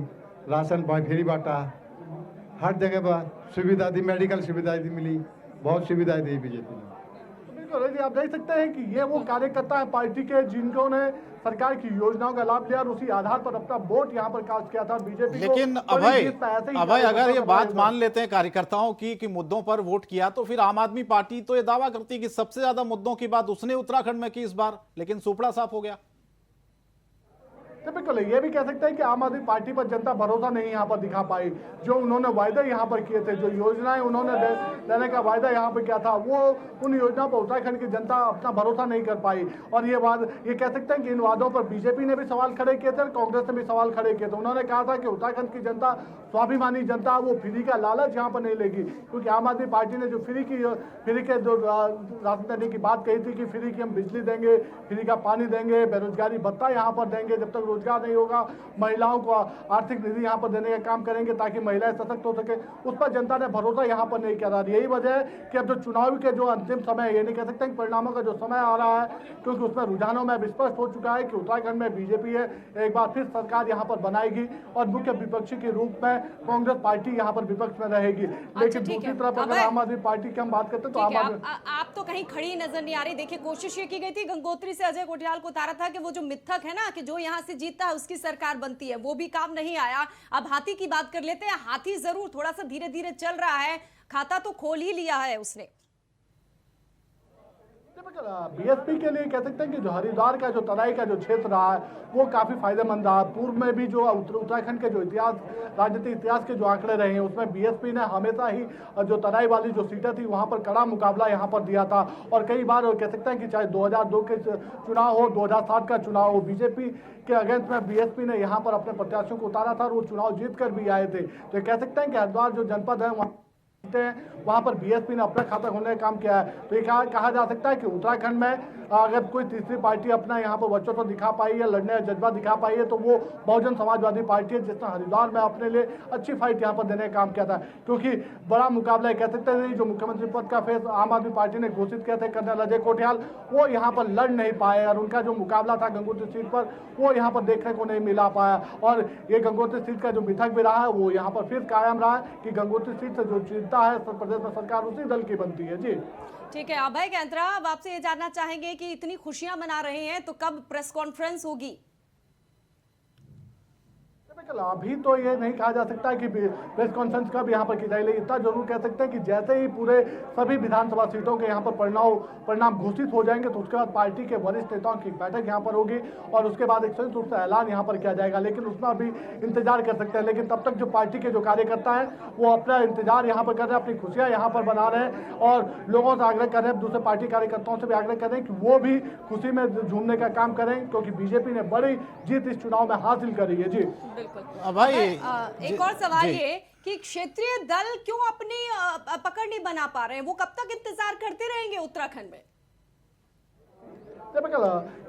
राशन फ्री बांटा, हर जगह पर सुविधा दी, मेडिकल सुविधा दी मिली, बहुत सुविधाएं दी बीजेपी ने। बिल्कुल, आप देख सकते हैं कि ये वो कार्यकर्ता है पार्टी के जिनको ने सरकार की योजनाओं का लाभ लिया और उसी आधार पर अपना वोट यहाँ पर कास्ट किया था बीजेपी। लेकिन अभय अगर ये बात मान लेते हैं कार्यकर्ताओं की कि मुद्दों पर वोट किया, तो फिर आम आदमी पार्टी तो ये दावा करती है कि सबसे ज्यादा मुद्दों की बात उसने उत्तराखंड में की इस बार, लेकिन सुपड़ा साफ हो गया। बिल्कुल, ये भी कह सकते हैं कि आम आदमी पार्टी पर जनता भरोसा नहीं यहाँ पर दिखा पाई। जो उन्होंने वायदे यहाँ पर किए थे, जो योजनाएं उन्होंने देने का वायदा यहाँ पर किया था, वो उन योजनाओं पर उत्तराखंड की जनता अपना भरोसा नहीं कर पाई। और ये कह सकते हैं कि इन वादों पर बीजेपी ने भी सवाल खड़े किए थे और कांग्रेस ने भी सवाल खड़े किए थे। उन्होंने कहा था कि उत्तराखंड की जनता स्वाभिमानी जनता, वो फ्री का लालच यहाँ पर नहीं लेगी, क्योंकि आम आदमी पार्टी ने जो फ्री के जो राशन देने की बात कही थी कि फ्री की हम बिजली देंगे, फ्री का पानी देंगे, बेरोजगारी भत्ता यहाँ पर देंगे, जब तक रोजगार नहीं होगा महिलाओं को आर्थिक निधि यहाँ पर देने का काम करेंगे ताकि महिलाएं सशक्त हो सके, उस पर जनता ने भरोसा यहाँ पर नहीं करा। यही वजह है कि अब जो चुनाव के जो अंतिम समय, ये नहीं कह सकते परिणामों का जो समय आ रहा है, क्योंकि उसमें रुझानों में स्पष्ट हो चुका है कि उत्तराखंड में बीजेपी है, एक बार फिर सरकार यहाँ पर बनाएगी और मुख्य विपक्षी के रूप में कांग्रेस पार्टी यहाँ पर विपक्ष में रहेगी। लेकिन दूसरी तरफ अगर आम आदमी पार्टी की हम बात करते हैं तो आप तो कहीं खड़ी नजर नहीं आ रही। देखिए, कोशिश ये की गई थी गंगोत्री से अजय कोटियाल को उतारा था कि वो जो मिथक है ना कि जो यहाँ से जीतता है उसकी सरकार बनती है, वो भी काम नहीं आया। अब हाथी की बात कर लेते हैं। हाथी जरूर थोड़ा सा धीरे धीरे चल रहा है, खाता तो खोल ही लिया है उसने। बीएसपी के लिए कह सकते हैं कि जो हरिद्वार का जो तराई का जो क्षेत्र रहा है वो काफी फायदेमंद रहा। पूर्व में भी जो उत्तराखंड के जो राजनीतिक इतिहास के जो आंकड़े रहे हैं उसमें बीएसपी ने हमेशा ही जो तराई वाली जो सीटें थी वहां पर कड़ा मुकाबला यहां पर दिया था और कई बार कह सकते हैं कि चाहे 2002 के चुनाव हो, 2007 का चुनाव हो, बीजेपी के अगेंस्ट में बीएसपी ने यहाँ पर अपने प्रत्याशियों को उतारा था और वो चुनाव जीत कर भी आए थे। तो कह सकते हैं कि हरिद्वार जो जनपद है वहां पर बीएसपी ने अपना खाता खोलने का काम किया है। तो ये कहा जा सकता है कि उत्तराखंड में अगर कोई तीसरी पार्टी अपना यहाँ पर वर्चस्व दिखा पाई है, लड़ने का जज्बा दिखा पाई है, तो वो बहुजन समाजवादी पार्टी है, जिसने हरिद्वार में अपने लिए अच्छी फाइट यहाँ पर देने का काम किया था। क्योंकि बड़ा मुकाबला कह सकते हैं जो मुख्यमंत्री पद का फेस आम आदमी पार्टी ने घोषित किया था कर्नल अजय कोटियाल, वो यहाँ पर लड़ नहीं पाए और उनका जो मुकाबला था गंगोत्री सीट पर वो यहाँ पर देखने को नहीं मिला पाया। और ये गंगोत्री सीट का जो मिथक भी रहा है वो यहाँ पर फिर कायम रहा है कि गंगोत्री सीट से जो जीतता है प्रदेश में सरकार उसी दल की बनती है। जी ठीक है अभय कैंत्रा, अब आपसे ये जानना चाहेंगे कि इतनी खुशियां मना रहे हैं तो कब प्रेस कॉन्फ्रेंस होगी? अभी तो ये नहीं कहा जा सकता कि प्रेस कॉन्फ्रेंस कब यहाँ पर की जाएगी। इतना जरूर कह सकते हैं कि जैसे ही पूरे सभी विधानसभा सीटों के यहाँ पर परिणाम घोषित हो जाएंगे तो उसके बाद पार्टी के वरिष्ठ नेताओं की बैठक यहाँ पर होगी और उसके बाद एक संयुक्त रूप से ऐलान यहाँ पर किया जाएगा। लेकिन उसमें अभी इंतजार कर सकते हैं। लेकिन तब तक जो पार्टी के जो कार्यकर्ता हैं वो अपना इंतजार यहाँ पर कर रहे हैं, अपनी खुशियाँ यहाँ पर बना रहे हैं और लोगों से आग्रह कर रहे हैं, दूसरे पार्टी कार्यकर्ताओं से भी आग्रह कर रहे हैं कि वो भी खुशी में झूमने का काम करें क्योंकि बीजेपी ने बड़ी जीत इस चुनाव में हासिल करी है। जी भाई एक और सवाल ये कि क्षेत्रीय दल क्यों अपनी पकड़ नहीं बना पा रहे हैं? वो कब तक इंतजार करते रहेंगे उत्तराखंड में?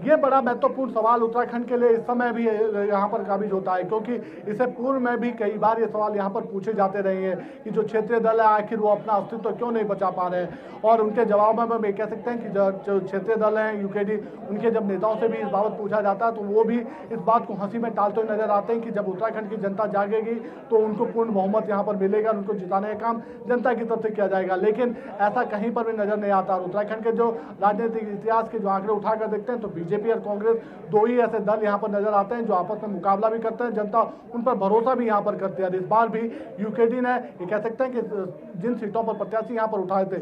ये बड़ा महत्वपूर्ण सवाल उत्तराखंड के लिए इस समय भी यहाँ पर काबिज होता है क्योंकि इससे पूर्व में भी कई बार ये सवाल यहाँ पर पूछे जाते रहे हैं कि जो क्षेत्रीय दल है आखिर वो अपना अस्तित्व क्यों नहीं बचा पा रहे हैं। और उनके जवाब में हम ये कह सकते हैं कि जो क्षेत्रीय दल हैं यूकेडी, उनके जब नेताओं से भी इस बाबत पूछा जाता है तो वो भी इस बात को हंसी में टालते हुए नजर आते हैं कि जब उत्तराखंड की जनता जागेगी तो उनको पूर्ण बहुमत यहाँ पर मिलेगा, उनको जिताने का काम जनता की तरफ से किया जाएगा। लेकिन ऐसा कहीं पर भी नजर नहीं आता। उत्तराखंड के जो राजनीतिक इतिहास के जो आंकड़े उठा कर देखते हैं तो बीजेपी और कांग्रेस दो ही ऐसे दल यहाँ पर नजर आते हैं जो आपस में मुकाबला भी करते हैं, जनता उन पर भरोसा भी यहाँ पर करती है। इस बार भी यूकेडी ने ये कह सकते हैं कि जिन सीटों पर प्रत्याशी यहाँ पर उठाए थे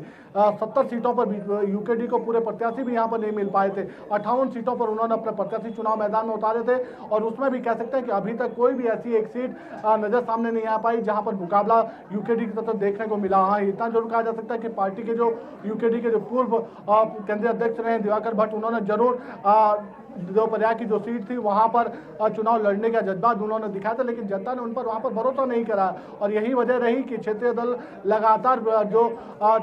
70 सीटों पर यूकेडी को पूरे प्रत्याशी भी यहाँ पर नहीं मिल पाए थे। 58 सीटों पर उन्होंने अपने प्रत्याशी चुनाव मैदान में उतारे थे और उसमें भी कह सकते हैं कि अभी तक कोई भी ऐसी एक सीट नजर सामने नहीं आ पाई जहाँ पर मुकाबला यूकेडी की तरफ देखने को मिला। हाँ, इतना जरूर कहा जा सकता है कि पार्टी के जो यूकेडी के जो पूर्व केंद्रीय अध्यक्ष रहे दिवाकर भट्ट, उन्होंने जरूर दोपहरिया की जो सीट थी वहां पर चुनाव लड़ने का जज्बा उन्होंने दिखाया था, लेकिन जनता ने उन पर वहां पर भरोसा नहीं करा और यही वजह रही कि क्षेत्रीय दल लगातार जो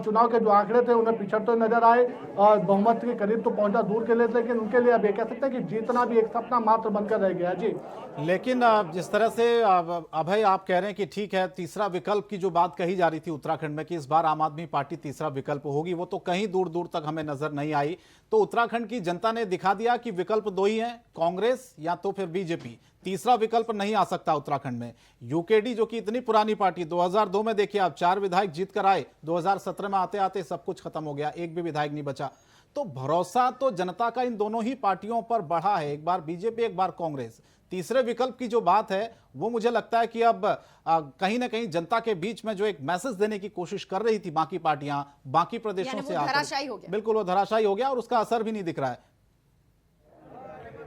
चुनाव के जो आंकड़े थे उन्हें पिछड़ते नजर आए। बहुमत के करीब तो पहुंचा दूर के लिए, लेकिन उनके लिए अब ये कह सकते हैं कि जीतना भी एक सपना मात्र बनकर रह गया। जी लेकिन जिस तरह से अभय आप कह रहे हैं कि ठीक है, तीसरा विकल्प की जो बात कही जा रही थी उत्तराखंड में कि इस बार आम आदमी पार्टी तीसरा विकल्प होगी, वो तो कहीं दूर दूर तक हमें नजर नहीं आई। तो उत्तराखंड की जनता ने दिखा दिया कि विकल्प दो ही हैं, कांग्रेस या तो फिर बीजेपी, तीसरा विकल्प नहीं आ सकता उत्तराखंड में। यूकेडी जो कि इतनी पुरानी पार्टी, 2002 में देखिए आप 4 विधायक जीत कर आए, 2017 में आते आते सब कुछ खत्म हो गया, एक भी विधायक नहीं बचा। तो भरोसा तो जनता का इन दोनों ही पार्टियों पर बढ़ा है, एक बार बीजेपी एक बार कांग्रेस। तीसरे विकल्प की जो बात है वो मुझे लगता है कि अब कहीं ना कहीं जनता के बीच में जो एक मैसेज देने की कोशिश कर रही थी बाकी पार्टियां बाकी प्रदेशों से आकर, बिल्कुल वो धराशायी हो गया और उसका असर भी नहीं दिख रहा है।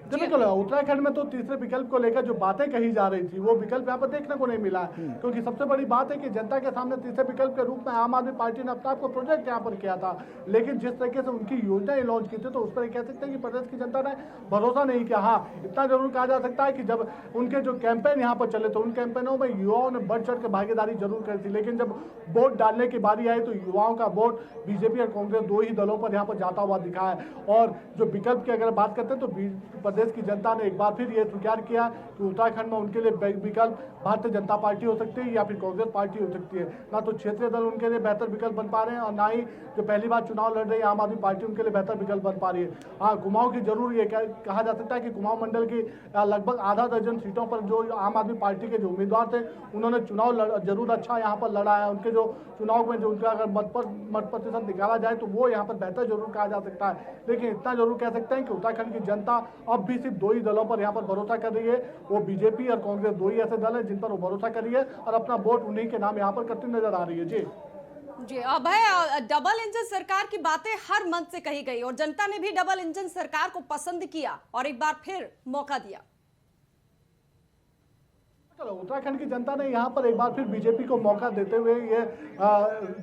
बिल्कुल, उत्तराखंड में तो तीसरे विकल्प को लेकर जो बातें कही जा रही थी वो विकल्प यहाँ पर देखने को नहीं मिला, क्योंकि सबसे बड़ी बात है कि जनता के सामने तीसरे विकल्प के रूप में आम आदमी पार्टी ने अपने आप को प्रोजेक्ट यहाँ पर किया था, लेकिन जिस तरीके से उनकी योजनाएं लॉन्च की थी तो उस पर कह सकते हैं कि प्रदेश की जनता ने भरोसा नहीं किया। हाँ, इतना जरूर कहा जा सकता है कि जब उनके जो कैंपेन यहाँ पर चले तो उन कैंपेनों में युवाओं ने बढ़ चढ़ के भागीदारी जरूर करी थी, लेकिन जब वोट डालने की बारी आई तो युवाओं का वोट बीजेपी और कांग्रेस दो ही दलों पर यहाँ पर जाता हुआ दिखा है। और जो विकल्प की अगर बात करते हैं तो प्रदेश की जनता ने एक बार फिर ये स्वीकार किया कि उत्तराखंड में उनके लिए विकल्प भारतीय जनता पार्टी हो सकती है या फिर कांग्रेस पार्टी हो सकती है। ना तो क्षेत्रीय दल उनके लिए बेहतर विकल्प बन पा रहे हैं और ना ही जो पहली बार चुनाव लड़ रही है आम आदमी पार्टी उनके लिए बेहतर विकल्प बन पा रही है। हाँ, कुमाऊं की जरूर ये कहा जा सकता है कि कुमाऊं मंडल की लगभग आधा दर्जन सीटों पर जो आम आदमी पार्टी के जो उम्मीदवार थे उन्होंने चुनाव जरूर अच्छा यहाँ पर लड़ा है। उनके जो चुनाव में जो उनका अगर मत प्रतिशत निकाला जाए तो वो यहाँ पर बेहतर जरूर कहा जा सकता है, लेकिन इतना जरूर कह सकते हैं कि उत्तराखंड की जनता अब भी सिर्फ दो ही दलों पर यहाँ पर भरोसा कर रही है। वो बीजेपी और कांग्रेस दो ही ऐसे दल हैं जिन पर वो भरोसा कर रही है और अपना वोट उन्हीं के नाम यहाँ पर करती नजर आ रही है। जी अभय, डबल इंजन सरकार की बातें हर मंच से कही गई और जनता ने भी डबल इंजन सरकार को पसंद किया और एक बार फिर मौका दिया। उत्तराखंड की जनता ने यहाँ पर एक बार फिर बीजेपी को मौका देते हुए ये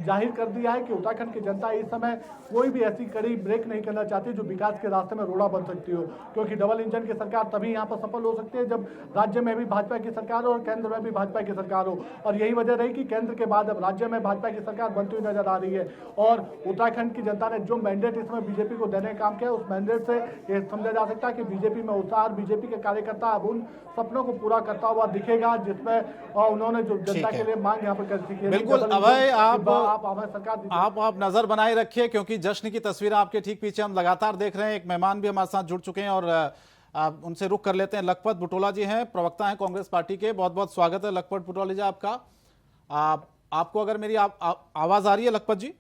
जाहिर कर दिया है कि उत्तराखंड की जनता इस समय कोई भी ऐसी कड़ी ब्रेक नहीं करना चाहती जो विकास के रास्ते में रोड़ा बन सकती हो, क्योंकि डबल इंजन की सरकार तभी यहाँ पर सफल हो सकती है जब राज्य में भी भाजपा की सरकार हो और केंद्र में भी भाजपा की सरकार हो। और यही वजह रही कि केंद्र के बाद अब राज्य में भाजपा की सरकार बनती हुई नजर आ रही है। और उत्तराखंड की जनता ने जो मैंडेट इस समय बीजेपी को देने का काम किया उस मैंडेट से ये समझा जा सकता है कि बीजेपी में उत्साह, बीजेपी के कार्यकर्ता अब उन सपनों को पूरा करता हुआ दिखेगा जिसमें उन्होंने जो जनता के लिए मांग यहाँ पर कर दी है। बिल्कुल अभय, आप नजर बनाए रखिए क्योंकि जश्न की तस्वीर आपके ठीक पीछे हम लगातार देख रहे हैं। एक मेहमान भी हमारे साथ जुड़ चुके हैं और उनसे रुख कर लेते हैं। लखपत बुटोला जी हैं, प्रवक्ता हैं कांग्रेस पार्टी के। बहुत बहुत स्वागत है लखपत बुटोला जी आपका। आपको अगर मेरी आवाज आ रही है लखपत जी?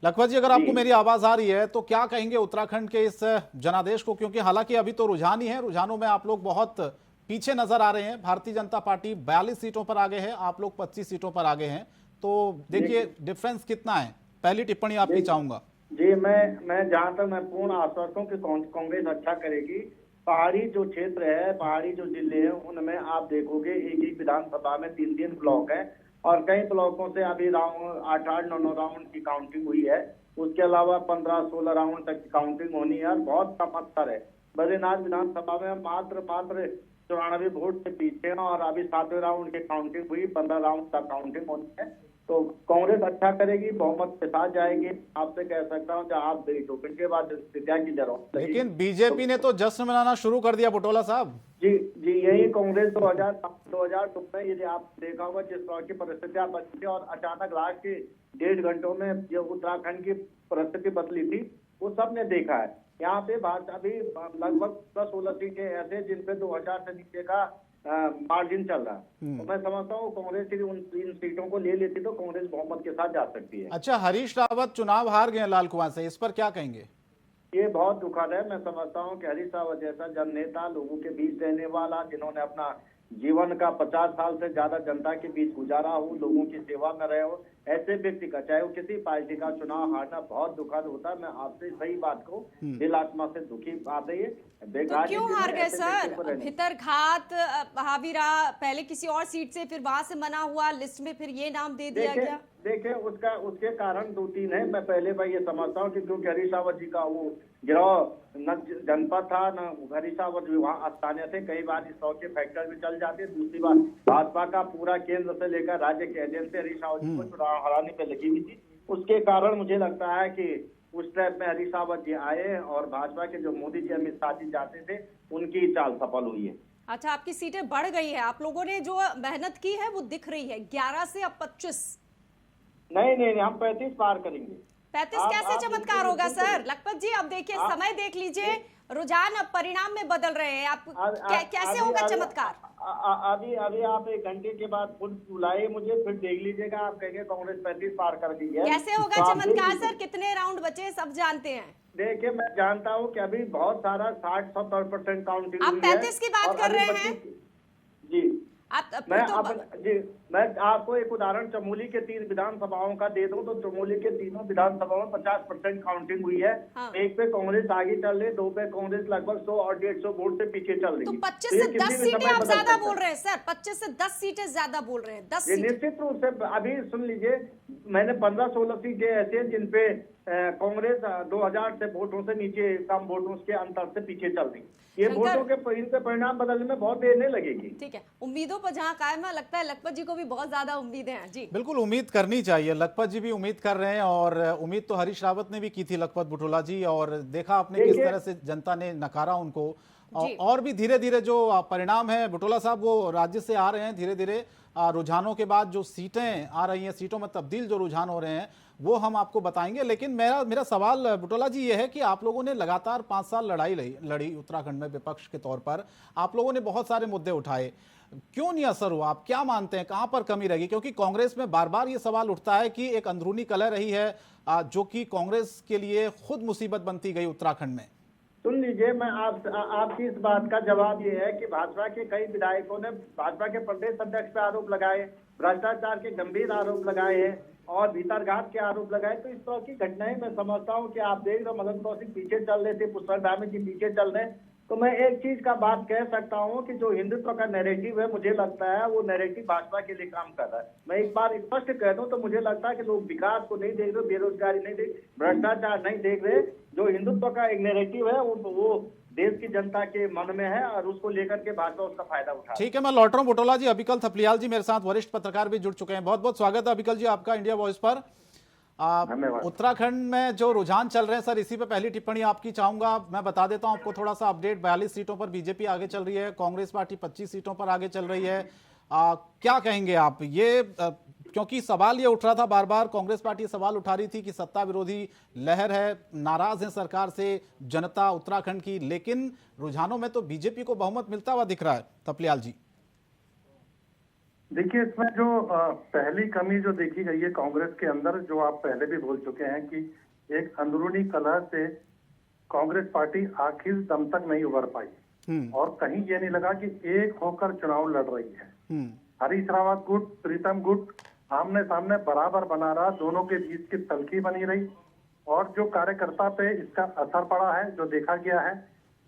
लखपत जी, अगर आपको मेरी आवाज आ रही है तो क्या कहेंगे उत्तराखंड के इस जनादेश को, क्योंकि हालांकि अभी तो रुझान ही है, रुझानों में आप लोग बहुत पीछे नजर आ रहे हैं। भारतीय जनता पार्टी 42 सीटों पर आगे है, आप लोग 25 सीटों पर आगे हैं, तो देखिए डिफरेंस कितना है। पहली टिप्पणी आपकी चाहूंगा। जी, मैं जहां तक मैं पूर्ण आश्वस्त हूं कि कांग्रेस अच्छा करेगी। पहाड़ी जो क्षेत्र है, पहाड़ी जो जिले हैं उनमें आप देखोगे एक विधानसभा में 3 ब्लॉक है और कई ब्लॉकों से अभी राउंड 8-9 राउंड की काउंटिंग हुई है। उसके अलावा 15-16 राउंड तक की काउंटिंग होनी है और बहुत कम अंतर है। बद्रीनाथ विधानसभा में मात्र 94 वोट से पीछे हैं और अभी 7वें राउंड की काउंटिंग हुई, 15 राउंड तक काउंटिंग होनी है। तो कांग्रेस अच्छा करेगी, बहुमत के साथ जाएगी। आपसे कह सकता हूँ आप देखो के बाद की जरूरत। लेकिन बीजेपी ने तो जश्न मनाना शुरू कर दिया बुटोला साहब। जी यही कांग्रेस 2002 में यदि आप देखा होगा जिस तरह की परिस्थितियां बनी थी और अचानक लास्ट के 1.5 घंटों में जो उत्तराखंड की परिस्थिति बदली थी वो सबने देखा है। यहाँ पे अभी लगभग 10-16 सीटें ऐसे जिन पे 2000 से नीचे का मार्जिन चल रहा है। तो मैं समझता हूँ कांग्रेस यदि इन सीटों को ले लेती तो कांग्रेस बहुमत के साथ जा सकती है। अच्छा, हरीश रावत चुनाव हार गए लाल कुआं से, इस पर क्या कहेंगे? ये बहुत दुखद है। मैं समझता हूँ कि हरीश रावत जैसा जननेता, लोगों के बीच रहने वाला, जिन्होंने अपना जीवन का 50 साल से ज्यादा जनता के बीच गुजारा हो, लोगों की सेवा में रहे हो, ऐसे व्यक्ति का चाहे वो किसी पार्टी का चुनाव हारना बहुत दुखद होता है। मैं आपसे सही बात को दिल आत्मा से दुखी बात है। ये तो क्यों हार गए सर? भितरघात, हावीरा पहले किसी और सीट से, फिर वहां से मना हुआ, लिस्ट में फिर ये नाम दे दिया गया। देखिए उसके कारण 2-3 है। मैं पहले भाई ये समझता हूँ कि क्योंकि हरीश रावत जी का वो गिरोह न जनपद था न हरीश रावत जी वहाँ स्थानीय थे, कई बार इस तरह के फैक्टर भी चल जाते। दूसरी बात, भाजपा का पूरा केंद्र से लेकर राज्य के एजेंसी हरीश रावत जी को चुनाव हराने पे लगी हुई थी। उसके कारण मुझे लगता है कि उस टाइप में हरीश रावत जी आए और भाजपा के जो मोदी जी अमित शाह जी जाते थे उनकी चाल सफल हुई है। अच्छा, आपकी सीटें बढ़ गई है, आप लोगों ने जो मेहनत की है वो दिख रही है। 11 से अब 25। नहीं, हम 35 पार करेंगे। 35 कैसे चमत्कार होगा सर? लखपत जी अब देखिए, समय देख लीजिए, रुझान अब परिणाम में बदल रहे हैं। आप कैसे होगा चमत्कार? अभी आप 1 घंटे के बाद खुद बुलाइए मुझे, फिर देख लीजिएगा, आप कहेंगे कांग्रेस 35 पार कर दी है। कैसे होगा चमत्कार सर? कितने राउंड बचे सब जानते हैं। देखिए, मैं जानता हूँ कि अभी बहुत सारा 60-70% काउंटिंग। आप 35 की बात कर रहे हैं जी। जी, मैं आपको एक उदाहरण चमोली के 3 विधानसभाओं का दे दूं तो चमोली के तीनों विधानसभाओं में 50% काउंटिंग हुई है। हाँ। 1 पे कांग्रेस आगे चल रही, 2 पे कांग्रेस लगभग 100 और 150 वोट से पीछे चल रही तो है। 25 से 10 सीटें आप ज्यादा बोल रहे हैं सर, 25 से 10 सीटें ज्यादा बोल रहे हैं। 10 सीटें निश्चित रूप से। अभी सुन लीजिए, मैंने 15-16 सीटें ऐसे हैं जिन पे कांग्रेस 2000 से वोटों से नीचे, कम वोटों के अंतर से पीछे चल रही। ये वोटों के इनके परिणाम बदलने में बहुत देर नहीं लगेगी। ठीक है, उम्मीदों पर जहां कायम है, लगता है लखपत जी को भी बहुत ज्यादा उम्मीदें हैं। जी बिल्कुल, उम्मीद करनी चाहिए। लखपत जी भी उम्मीद कर रहे हैं और उम्मीद तो हरीश रावत ने भी की थी लखपत बुटोला जी, और देखा आपने किस तरह से जनता ने नकारा उनको। और भी धीरे धीरे जो परिणाम है बुटोला साहब, वो राज्य से आ रहे हैं धीरे धीरे। रुझानों के बाद जो सीटें आ रही हैं, सीटों में तब्दील जो रुझान हो रहे हैं, वो हम आपको बताएंगे। लेकिन मेरा सवाल बुटोला जी ये है कि आप लोगों ने लगातार 5 साल लड़ाई लड़ी उत्तराखंड में विपक्ष के तौर पर। आप लोगों ने बहुत सारे मुद्दे उठाए, क्यों नहीं असर हुआ? आप क्या मानते हैं, कहां पर कमी रही? क्योंकि कांग्रेस में बार बार ये सवाल उठता है कि एक अंदरूनी कलह रही है जो कि कांग्रेस के लिए खुद मुसीबत बनती गई उत्तराखंड में। सुन लीजिए, मैं आपकी इस बात का जवाब ये है कि भाजपा के कई विधायकों ने भाजपा के प्रदेश अध्यक्ष पे आरोप लगाए, भ्रष्टाचार के गंभीर आरोप लगाए हैं और भीतरघात के आरोप लगाए। तो इस तरह की घटनाएं मैं समझता हूँ कि आप देख रहे हो, मदन कौशिक पीछे चल रहे थे, पुष्कर धामी जी पीछे चल रहे। तो मैं एक चीज का बात कह सकता हूँ कि जो हिंदुत्व का नैरेटिव है, मुझे लगता है वो नैरेटिव भाजपा के लिए काम कर रहा है। मैं एक बार स्पष्ट कह दूं तो मुझे लगता है कि लोग विकास को नहीं देख रहे, बेरोजगारी नहीं देख, भ्रष्टाचार नहीं देख रहे। जो हिंदुत्व का एक नैरेटिव है वो देश की जनता के मन में है और उसको लेकर के भाजपा उसका फायदा उठा। ठीक है, मैं लौट रहा हूं बुटोला जी। अबिकल थपलियाल जी मेरे साथ वरिष्ठ पत्रकार भी जुड़ चुके हैं। बहुत बहुत स्वागत है अबिकल जी आपका इंडिया वॉइस पर। उत्तराखंड में जो रुझान चल रहे हैं सर, इसी पे पहली टिप्पणी आपकी चाहूंगा। मैं बता देता हूं आपको थोड़ा सा अपडेट। 42 सीटों पर बीजेपी आगे चल रही है, कांग्रेस पार्टी 25 सीटों पर आगे चल रही है। क्या कहेंगे आप? ये क्योंकि सवाल ये उठ रहा था बार बार, कांग्रेस पार्टी सवाल उठा रही थी कि सत्ता विरोधी लहर है, नाराज है सरकार से जनता उत्तराखंड की, लेकिन रुझानों में तो बीजेपी को बहुमत मिलता हुआ दिख रहा है। थपलियाल जी देखिए, इसमें जो पहली कमी जो देखी गई है कांग्रेस के अंदर, जो आप पहले भी बोल चुके हैं कि एक अंदरूनी कलह से कांग्रेस पार्टी आखिर दम तक नहीं उभर पाई और कहीं ये नहीं लगा कि एक होकर चुनाव लड़ रही है। हरीश रावत गुट, प्रीतम गुट आमने सामने बराबर बना रहा, दोनों के बीच की तलखी बनी रही और जो कार्यकर्ता पे इसका असर पड़ा है, जो देखा गया है,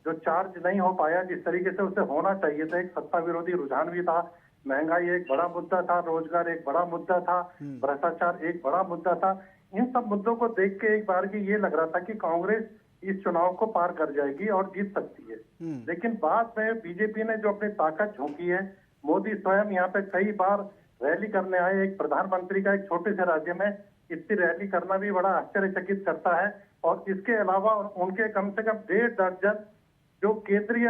जो चार्ज नहीं हो पाया जिस तरीके से उसे होना चाहिए था। एक सत्ता विरोधी रुझान भी था, महंगाई एक बड़ा मुद्दा था, रोजगार एक बड़ा मुद्दा था, भ्रष्टाचार एक बड़ा मुद्दा था। इन सब मुद्दों को देख के एक बार की ये लग रहा था कि कांग्रेस इस चुनाव को पार कर जाएगी और जीत सकती है। लेकिन बाद में बीजेपी ने जो अपनी ताकत झोंकी है, मोदी स्वयं यहाँ पे कई बार रैली करने आए। एक प्रधानमंत्री का एक छोटे से राज्य में इतनी रैली करना भी बड़ा आश्चर्यचकित करता है। और इसके अलावा उनके कम से कम 1.5 दर्जन जो केंद्रीय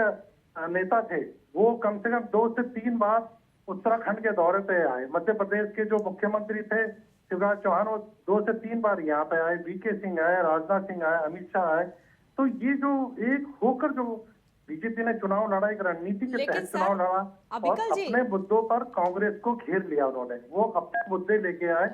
नेता थे, वो कम से कम 2 से 3 बार उत्तराखंड के दौरे पे आए। मध्य प्रदेश के जो मुख्यमंत्री थे शिवराज चौहान, वो 2 से 3 बार यहाँ पे आए। वीके सिंह आए, राजनाथ सिंह आए, अमित शाह आए। तो ये जो एक होकर जो बीजेपी ने चुनाव लड़ा, एक रणनीति के तहत चुनाव लड़ा और अपने मुद्दों पर कांग्रेस को घेर लिया उन्होंने। वो अपने मुद्दे लेके आए,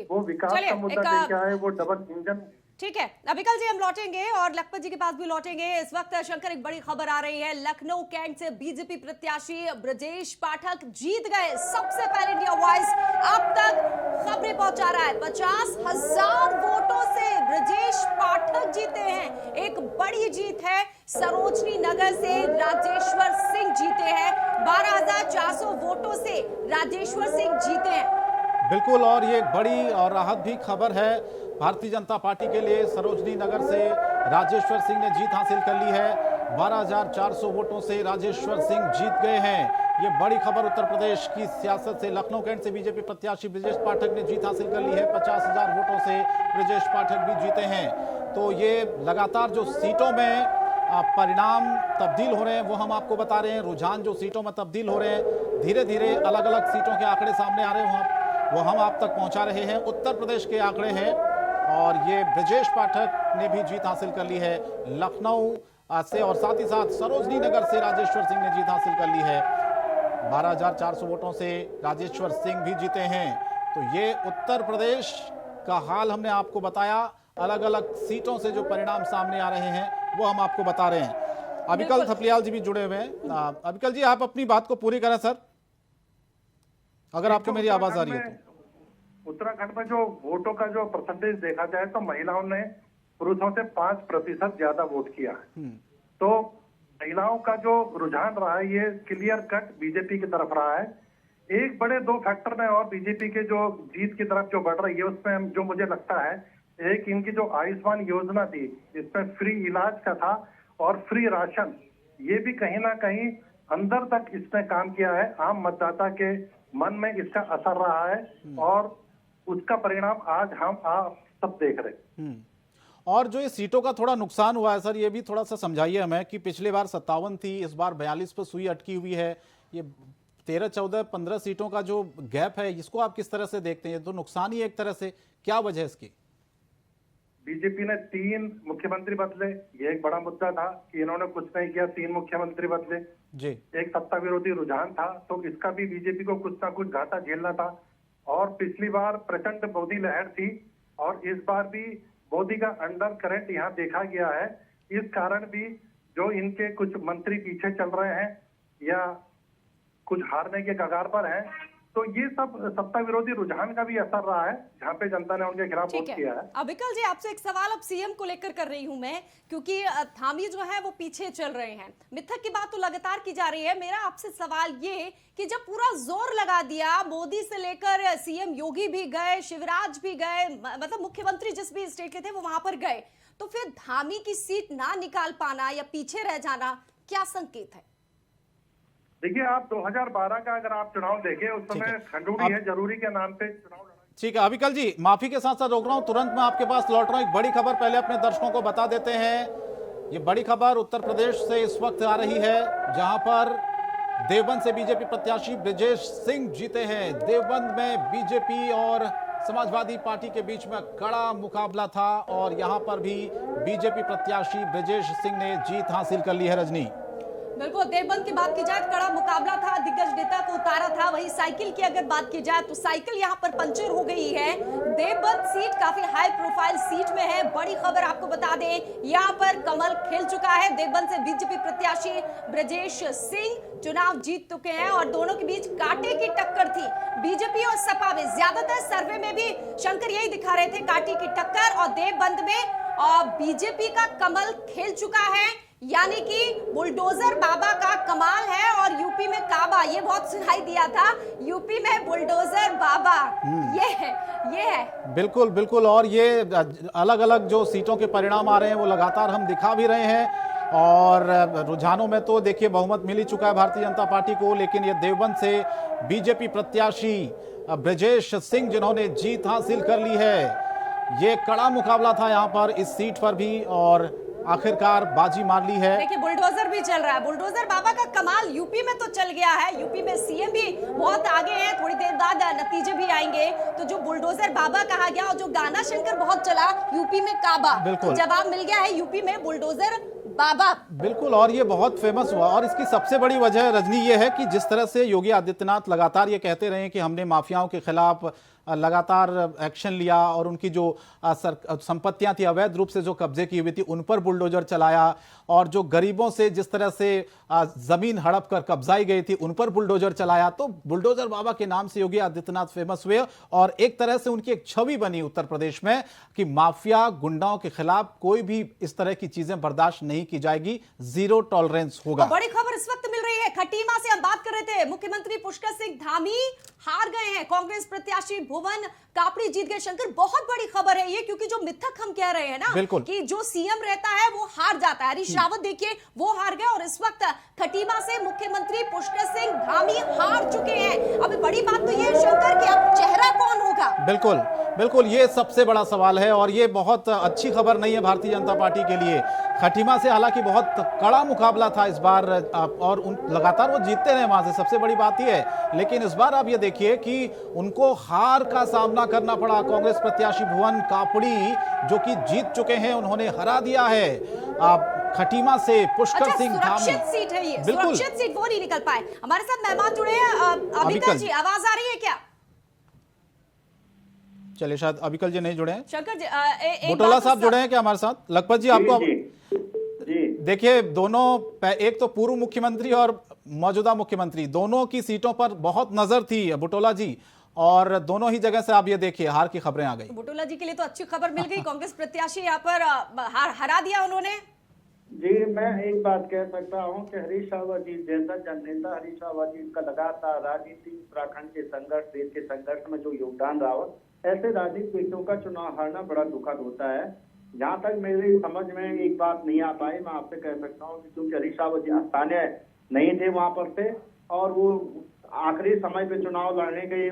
वो विकास का मुद्दा लेके आए, वो डबल इंजन। ठीक है, अबिकल जी हम लौटेंगे और लखपत जी के पास भी लौटेंगे। इस वक्त शंकर एक बड़ी खबर आ रही है, लखनऊ कैंट से बीजेपी प्रत्याशी ब्रजेश पाठक जीत गए। सबसे पहले इंडिया वॉइस अब तक खबरें पहुंचा रहा है, 50,000 वोटों से ब्रजेश पाठक जीते हैं। एक बड़ी जीत है। सरोजनी नगर से राजेश्वर सिंह जीते हैं, 12,400 वोटों से राजेश्वर सिंह जीते हैं। बिल्कुल, और ये बड़ी और राहत भी खबर है भारतीय जनता पार्टी के लिए। सरोजनी नगर से राजेश्वर सिंह ने जीत हासिल कर ली है, 12,400 वोटों से राजेश्वर सिंह जीत गए हैं। ये बड़ी खबर उत्तर प्रदेश की सियासत से। लखनऊ कैंट से बीजेपी प्रत्याशी ब्रजेश पाठक ने जीत हासिल कर ली है, 50,000 वोटों से ब्रजेश पाठक भी जीते हैं। तो ये लगातार जो सीटों में परिणाम तब्दील हो रहे हैं वो हम आपको बता रहे हैं। रुझान जो सीटों में तब्दील हो रहे हैं, धीरे धीरे अलग अलग सीटों के आंकड़े सामने आ रहे हैं, वो हम आप तक पहुंचा रहे हैं। उत्तर प्रदेश के आंकड़े हैं और ये ब्रजेश पाठक ने भी जीत हासिल कर ली है लखनऊ से, और साथ ही साथ सरोजनी नगर से राजेश्वर सिंह ने जीत हासिल कर ली है। 12,400 वोटों से राजेश्वर सिंह भी जीते हैं। तो ये उत्तर प्रदेश का हाल हमने आपको बताया। अलग अलग सीटों से जो परिणाम सामने आ रहे हैं वो हम आपको बता रहे हैं। अबिकल थपलियाल जी भी जुड़े हुए हैं। अबिकल जी, आप अपनी बात को पूरी करें सर, अगर आपको मेरी आवाज आ रही है तो। उत्तराखंड में जो वोटों का जो परसेंटेज देखा जाए तो महिलाओं ने पुरुषों से 5% ज्यादा वोट किया है। तो महिलाओं का जो रुझान रहा है ये क्लियर कट बीजेपी की तरफ रहा है। एक बड़े दो फैक्टर में और बीजेपी के जो जीत की तरफ जो बढ़ रही है उसमें जो मुझे लगता है, एक इनकी जो आयुष्मान योजना थी जिसमें फ्री इलाज का था और फ्री राशन, ये भी कहीं ना कहीं अंदर तक इसने काम किया है। आम मतदाता के मन में इसका असर रहा है और उसका परिणाम आज हम आप सब देख रहे हैं। और जो ये सीटों का थोड़ा नुकसान हुआ है सर, ये भी थोड़ा सा समझाइए हमें कि पिछले बार 57 थी, इस बार 42 पर सुई अटकी हुई है। ये 13, 14, 15 सीटों का जो गैप है इसको आप किस तरह से देखते हैं? तो नुकसान ही एक तरह से, क्या वजह है इसकी? बीजेपी ने 3 मुख्यमंत्री बदले, ये एक बड़ा मुद्दा था कि इन्होंने कुछ नहीं किया, 3 मुख्यमंत्री बदले जी। एक सत्ता विरोधी रुझान था, तो इसका भी बीजेपी को कुछ ना कुछ घाटा झेलना था। और पिछली बार प्रचंड मोदी लहर थी और इस बार भी मोदी का अंडर करंट यहाँ देखा गया है। इस कारण भी जो इनके कुछ मंत्री पीछे चल रहे हैं या कुछ हारने के कगार पर हैं, तो ये सब सत्ता विरोधी रुझान का भी असर रहा है जहाँ पे जनता ने उनके खिलाफ वोट किया है। अबिकल जी, आपसे एक सवाल अब सीएम को लेकर कर रही हूं मैं, क्योंकि धामी जो है वो पीछे चल रहे हैं। मिथक की बात तो लगातार की जा रही है। मेरा आपसे सवाल ये कि जब पूरा जोर लगा दिया, मोदी से लेकर सीएम योगी भी गए, शिवराज भी गए, मतलब मुख्यमंत्री जिस भी स्टेट के थे वो वहां पर गए, तो फिर धामी की सीट ना निकाल पाना या पीछे रह जाना क्या संकेत है? देखिए, आप 2012 का अगर आप चुनाव देखें, उस समय खंडूड़ी है जरूरी के नाम पे चुनाव लड़ा। ठीक है अबिकल जी, माफी के साथ साथ रोक रहा हूं, तुरंत मैं आपके पास लौट रहा हूं। एक बड़ी खबर पहले अपने दर्शकों को बता देते हैं। ये बड़ी खबर उत्तर प्रदेश से इस वक्त आ रही है, जहां पर देवबंद से बीजेपी प्रत्याशी ब्रजेश सिंह जीते हैं। देवबंद में बीजेपी और समाजवादी पार्टी के बीच में कड़ा मुकाबला था और यहां पर भी बीजेपी प्रत्याशी ब्रजेश सिंह ने जीत हासिल कर ली है। रजनी, बिल्कुल, देवबंद की बात की जाए कड़ा मुकाबला था, दिग्गज नेता को उतारा था। वहीं साइकिल की अगर बात की जाए तो साइकिल यहां पर पंचर हो गई है। देवबंद सीट काफी हाई प्रोफाइल सीट में है। बड़ी खबर आपको बता दें, यहां पर कमल खिल चुका है। देवबंद से बीजेपी प्रत्याशी ब्रजेश सिंह चुनाव जीत चुके हैं और दोनों के बीच कांटे की टक्कर थी। बीजेपी और सपा में ज्यादातर सर्वे में भी शंकर यही दिखा रहे थे, कांटे की टक्कर। और देवबंद में बीजेपी का कमल खिल चुका है, यानी कि बुलडोजर बाबा का कमाल है। और यूपी में काबा, ये बहुत सुनाई दिया था, यूपी में बुलडोजर बाबा, ये है। बिल्कुल बिल्कुल। और ये अलग अलग जो सीटों के परिणाम आ रहे हैं वो लगातार हम दिखा भी रहे हैं। और रुझानों में तो देखिए बहुमत मिल ही चुका है भारतीय जनता पार्टी को, लेकिन ये देवबंद से बीजेपी प्रत्याशी ब्रजेश सिंह जिन्होंने जीत हासिल कर ली है, ये कड़ा मुकाबला था यहाँ पर इस सीट पर भी और आखिरकार बाजी मार ली है। देखिए, बुलडोजर भी चल रहा है। बुलडोजर बाबा का कमाल यूपी में तो चल गया है, यूपी में सीएम भी बहुत आगे हैं, थोड़ी देर बाद नतीजे भी आएंगे। तो जो बुलडोजर बाबा कहा गया और जो गाना शंकर बहुत चला यूपी में काबा, तो जवाब मिल गया है यूपी में बुलडोजर बाबा। बिल्कुल, और ये बहुत फेमस हुआ। और इसकी सबसे बड़ी वजह रजनी ये है कि जिस तरह से योगी आदित्यनाथ लगातार ये कहते रहे कि हमने माफियाओं के खिलाफ लगातार एक्शन लिया और उनकी जो संपत्तियां थी अवैध रूप से जो कब्जे की हुई थी उन पर बुलडोजर चलाया, और जो गरीबों से जिस तरह से जमीन हड़प कर कब्जाई गई थी उन पर बुलडोजर चलाया। तो बुलडोजर बाबा के नाम से योगी आदित्यनाथ फेमस हुए और एक तरह से उनकी एक छवि बनी उत्तर प्रदेश में कि माफिया गुंडाओं के खिलाफ कोई भी इस तरह की चीजें बर्दाश्त नहीं की जाएगी, जीरो टॉलरेंस होगा। बड़ी खबर इस वक्त मिल रही है, खटीमा से हम बात कर रहे थे। मुख्यमंत्री पुष्कर सिंह धामी हार गए हैं, कांग्रेस प्रत्याशी भुवन कापड़ी जीत गए। शंकर, बहुत बड़ी खबर है ये, क्योंकि जो मिथक हम कह रहे हैं ना कि जो सीएम रहता है वो हार जाता है, हरीश रावत देखिए वो हार गए और इस वक्त खटीमा से मुख्यमंत्री पुष्कर सिंह धामी हार चुके हैं। अभी बड़ी बात तो ये है शंकर कि अब चेहरा कौन होगा? बिल्कुल बिल्कुल, ये सबसे बड़ा सवाल है और ये बहुत अच्छी खबर नहीं है भारतीय जनता पार्टी के लिए। खटीमा से हालांकि बहुत कड़ा मुकाबला था इस बार और लगातार वो जीतते रहे वहां से, सबसे बड़ी बात ये है। लेकिन इस बार आप ये देखिए कि उनको हार का सामना सामना करना पड़ा। कांग्रेस प्रत्याशी भुवन कापड़ी जो कि जीत चुके हैं, उन्होंने हरा दिया है खटीमा से पुष्कर सिंह धामी। सुरक्षित सीट है ये, बिल्कुल सुरक्षित सीट, वो नहीं निकल पाए। हमारे साथ मेहमान जुड़े हैं। अबिकल जी, आवाज आ रही है क्या? चलिए, शायद अबिकल जी नहीं जुड़े हैं। शंकर जी, बुटोला साहब जुड़े हैं क्या हमारे साथ? लखपत जी, आपको देखिए, दोनों, एक तो पूर्व मुख्यमंत्री और मौजूदा मुख्यमंत्री, दोनों की सीटों पर बहुत नजर थी बुटोला जी, और दोनों ही जगह से आप ये देखिए हार की खबरें आ गई। बुटोला जी के लिए तो अच्छी खबर मिल गई, कांग्रेस प्रत्याशी यहाँ पर हरा दिया उन्होंने। जी, मैं एक बात कह सकता हूँ कि हरीश रावत जी जैसा जननेता, हरीश रावत जी का लगातार राजनीति, उत्तराखंड के संघर्ष, देश के संघर्ष में जो योगदान रहा हो, ऐसे राजनीतिक व्यक्तियों का चुनाव हारना बड़ा दुखद होता है। जहाँ तक मेरी समझ में एक बात नहीं आ पाई, मैं आपसे कह सकता हूँ कि क्योंकि हरीश रावत जी स्थानीय नहीं थे वहां पर थे, और वो आखिरी समय पे चुनाव लड़ने गए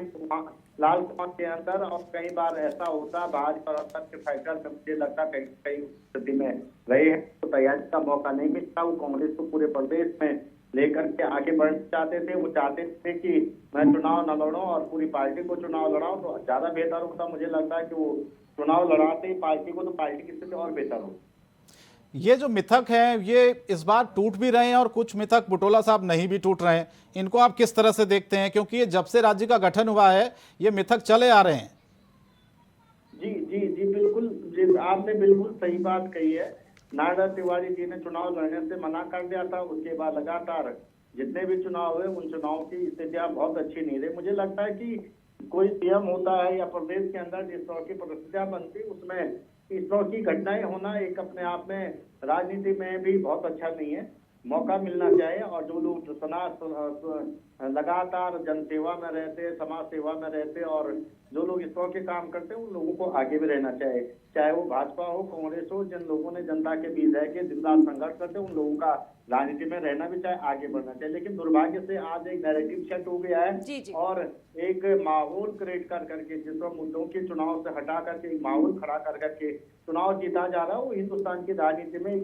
लाल कुआं के अंदर, और कई बार ऐसा होता भाजपा के फैक्टर में मुझे लगता कई स्थिति में रहे हैं, तो तैयारी का मौका नहीं मिलता। वो कांग्रेस को पूरे प्रदेश में लेकर के आगे बढ़ना चाहते थे। वो चाहते थे कि मैं चुनाव न लड़ूं और पूरी पार्टी को चुनाव लड़ाऊं, तो ज्यादा बेहतर होता। मुझे लगता है कि वो चुनाव लड़ाते ही पार्टी को, तो पार्टी की स्थिति और बेहतर हो। ये जो मिथक हैं, ये इस बार टूट भी रहे हैं और कुछ मिथक बुटोला साहब नहीं भी टूट रहे हैं। इनको आप किस तरह से देखते हैं, क्योंकि ये जब से राज्य का गठन हुआ है ये मिथक चले आ रहे हैं? जी जी जी, बिल्कुल जी, आपने बिल्कुल सही बात कही है। नारायण तिवारी जी ने चुनाव लड़ने से मना कर दिया था, उसके बाद लगातार जितने भी चुनाव हुए उन चुनाव की स्थितियां बहुत अच्छी नहीं रही। मुझे लगता है कि कोई सीएम होता है या प्रदेश के अंदर जिस तरह की परिस्थितियां बनती, उसमें इस तरह की घटनाएं होना एक अपने आप में राजनीति में भी बहुत अच्छा नहीं है। मौका मिलना चाहिए, और जो लोग लगातार जनसेवा में रहते, समाज सेवा में रहते, और जो लोग इस तरह के काम करते हैं, उन लोगों को आगे भी रहना चाहिए। चाहे वो भाजपा हो, कांग्रेस हो, जिन लोगों ने जनता के बीच रह के दिन रात संघर्ष करते हैं, उन लोगों का राजनीति में रहना भी चाहिए, आगे बढ़ना चाहिए। लेकिन दुर्भाग्य से आज एक नैरेटिव सेट हो गया है, और एक माहौल क्रिएट कर करके, जिस मुद्दों के चुनाव से हटा करके एक माहौल खड़ा कर करके चुनाव जीता जा रहा है, वो हिंदुस्तान की राजनीति में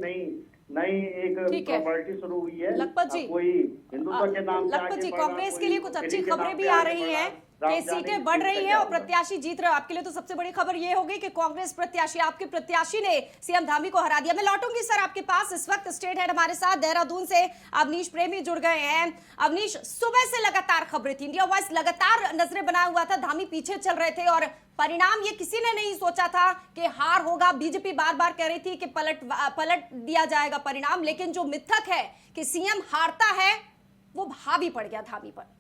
नई एक प्रॉपर्टी शुरू हुई है। लखपत जी, कोई हिंदुत्व के नाम से लखपत जी, कांग्रेस के लिए कुछ अच्छी खबरें भी आ रही हैं कि सीटें बढ़ रही हैं और प्रत्याशी जीत रहे हैं। आपके लिए तो सबसे बड़ी खबर ये होगी कि कांग्रेस प्रत्याशी, आपके प्रत्याशी ने सीएम धामी को हरा दिया। मैं लौटूंगी सर आपके पास। इस वक्त स्टेट हेड हमारे साथ देहरादून से अवनीश प्रेमी जुड़ गए हैं। अवनीश, सुबह से लगातार खबरें थी, इंडिया वॉइस लगातार नजरें बनाया हुआ था, धामी पीछे चल रहे थे, और परिणाम ये किसी ने नहीं सोचा था कि हार होगा। बीजेपी बार बार कह रही थी कि पलट दिया जाएगा परिणाम, लेकिन जो मिथक है कि सीएम हारता है वो हावी पड़ गया धामी पर।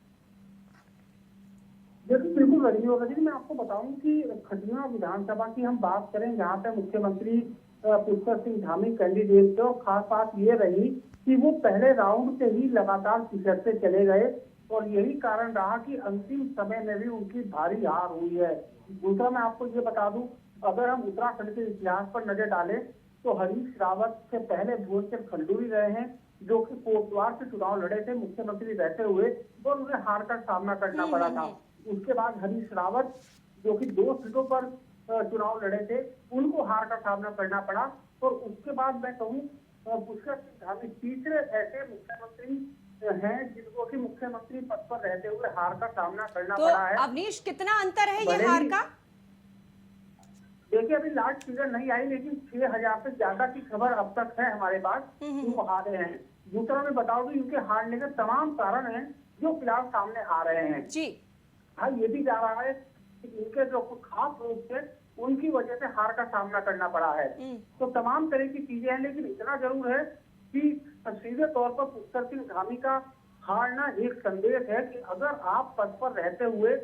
देखिए, बिल्कुल रजनी और रजनी, मैं आपको बताऊं कि खटिया विधानसभा की हम बात करें, जहां पे मुख्यमंत्री पुष्कर सिंह धामी कैंडिडेट थे, और खास बात ये रही कि वो पहले राउंड से ही लगातार पिछड़ते चले गए, और यही कारण रहा कि अंतिम समय में भी उनकी भारी हार हुई है। दूसरा, मैं आपको ये बता दूं, अगर हम उत्तराखंड के इतिहास पर नजर डालें तो हरीश रावत से पहले भुवन खंडूरी रहे हैं, जो कि कोटद्वार से चुनाव लड़े थे मुख्यमंत्री रहते हुए, और उन्हें हार का सामना करना पड़ा था। उसके बाद हरीश रावत, जो कि 2 सीटों पर चुनाव लड़े थे, उनको हार का सामना करना पड़ा। और उसके बाद मैं कहूँ पुष्कर सिंह धामी तीसरे ऐसे मुख्यमंत्री हैं जिनको कि मुख्यमंत्री पद पर रहते हुए हार का सामना करना पड़ा है। अवनीश, कितना अंतर है ये हार का? देखिए, अभी लास्ट फिगर नहीं आई, लेकिन 6000 से ज्यादा की खबर अब तक है हमारे पास, वो हारे हैं। दूसरा, मैं बताऊं कि इनके हारने के तमाम कारण हैं जो फिलहाल सामने आ रहे हैं जी। हाँ, ये भी जा रहा है कि इनके जो कुछ खास रूप से उनकी वजह से हार का सामना करना पड़ा है। तो तमाम तरह की चीजें हैं, लेकिन इतना जरूर है कि सीधे तौर पर पुष्कर सिंह धामी का हारना एक संदेश है कि अगर आप पद पर रहते हुए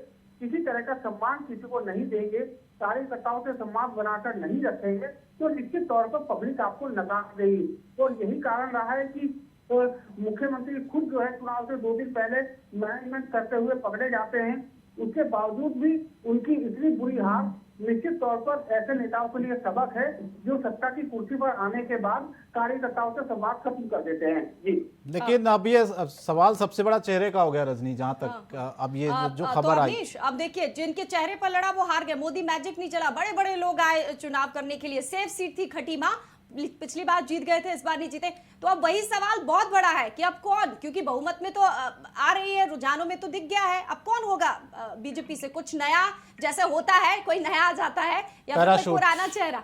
किसी तरह का सम्मान किसी को नहीं देंगे, कार्यकर्ताओं से सम्मान बनाकर नहीं रखेंगे, तो निश्चित तौर पर पब्लिक आपको नकार देगी। और यही कारण रहा है कि मुख्यमंत्री खुद जो है चुनाव से 2 दिन पहले मैनेजमेंट करते हुए पकड़े जाते हैं। उसके बावजूद भी उनकी इतनी बुरी हार निश्चित तौर पर ऐसे नेताओं के लिए सबक है जो सत्ता की कुर्सी पर आने के बाद कार्यकर्ताओं से संवाद खत्म कर देते हैं। जी, लेकिन अब ये सवाल सबसे बड़ा चेहरे का हो गया रजनी, जहां तक अब ये जो खबर आई। अब देखिए, जिनके चेहरे पर लड़ा वो हार गए। मोदी मैजिक नहीं चला, बड़े बड़े लोग आए चुनाव करने के लिए। सेफ सीट थी खटीमा, पिछली बार जीत गए थे, इस बार नहीं जीते, तो अब वही सवाल बहुत बड़ा है कि अब कौन, क्योंकि बहुमत में तो आ रही है, रुझानों में तो दिख गया है, अब कौन होगा बीजेपी से? कुछ नया जैसे होता है, कोई नया आ जाता है या फिर कोई पुराना चेहरा?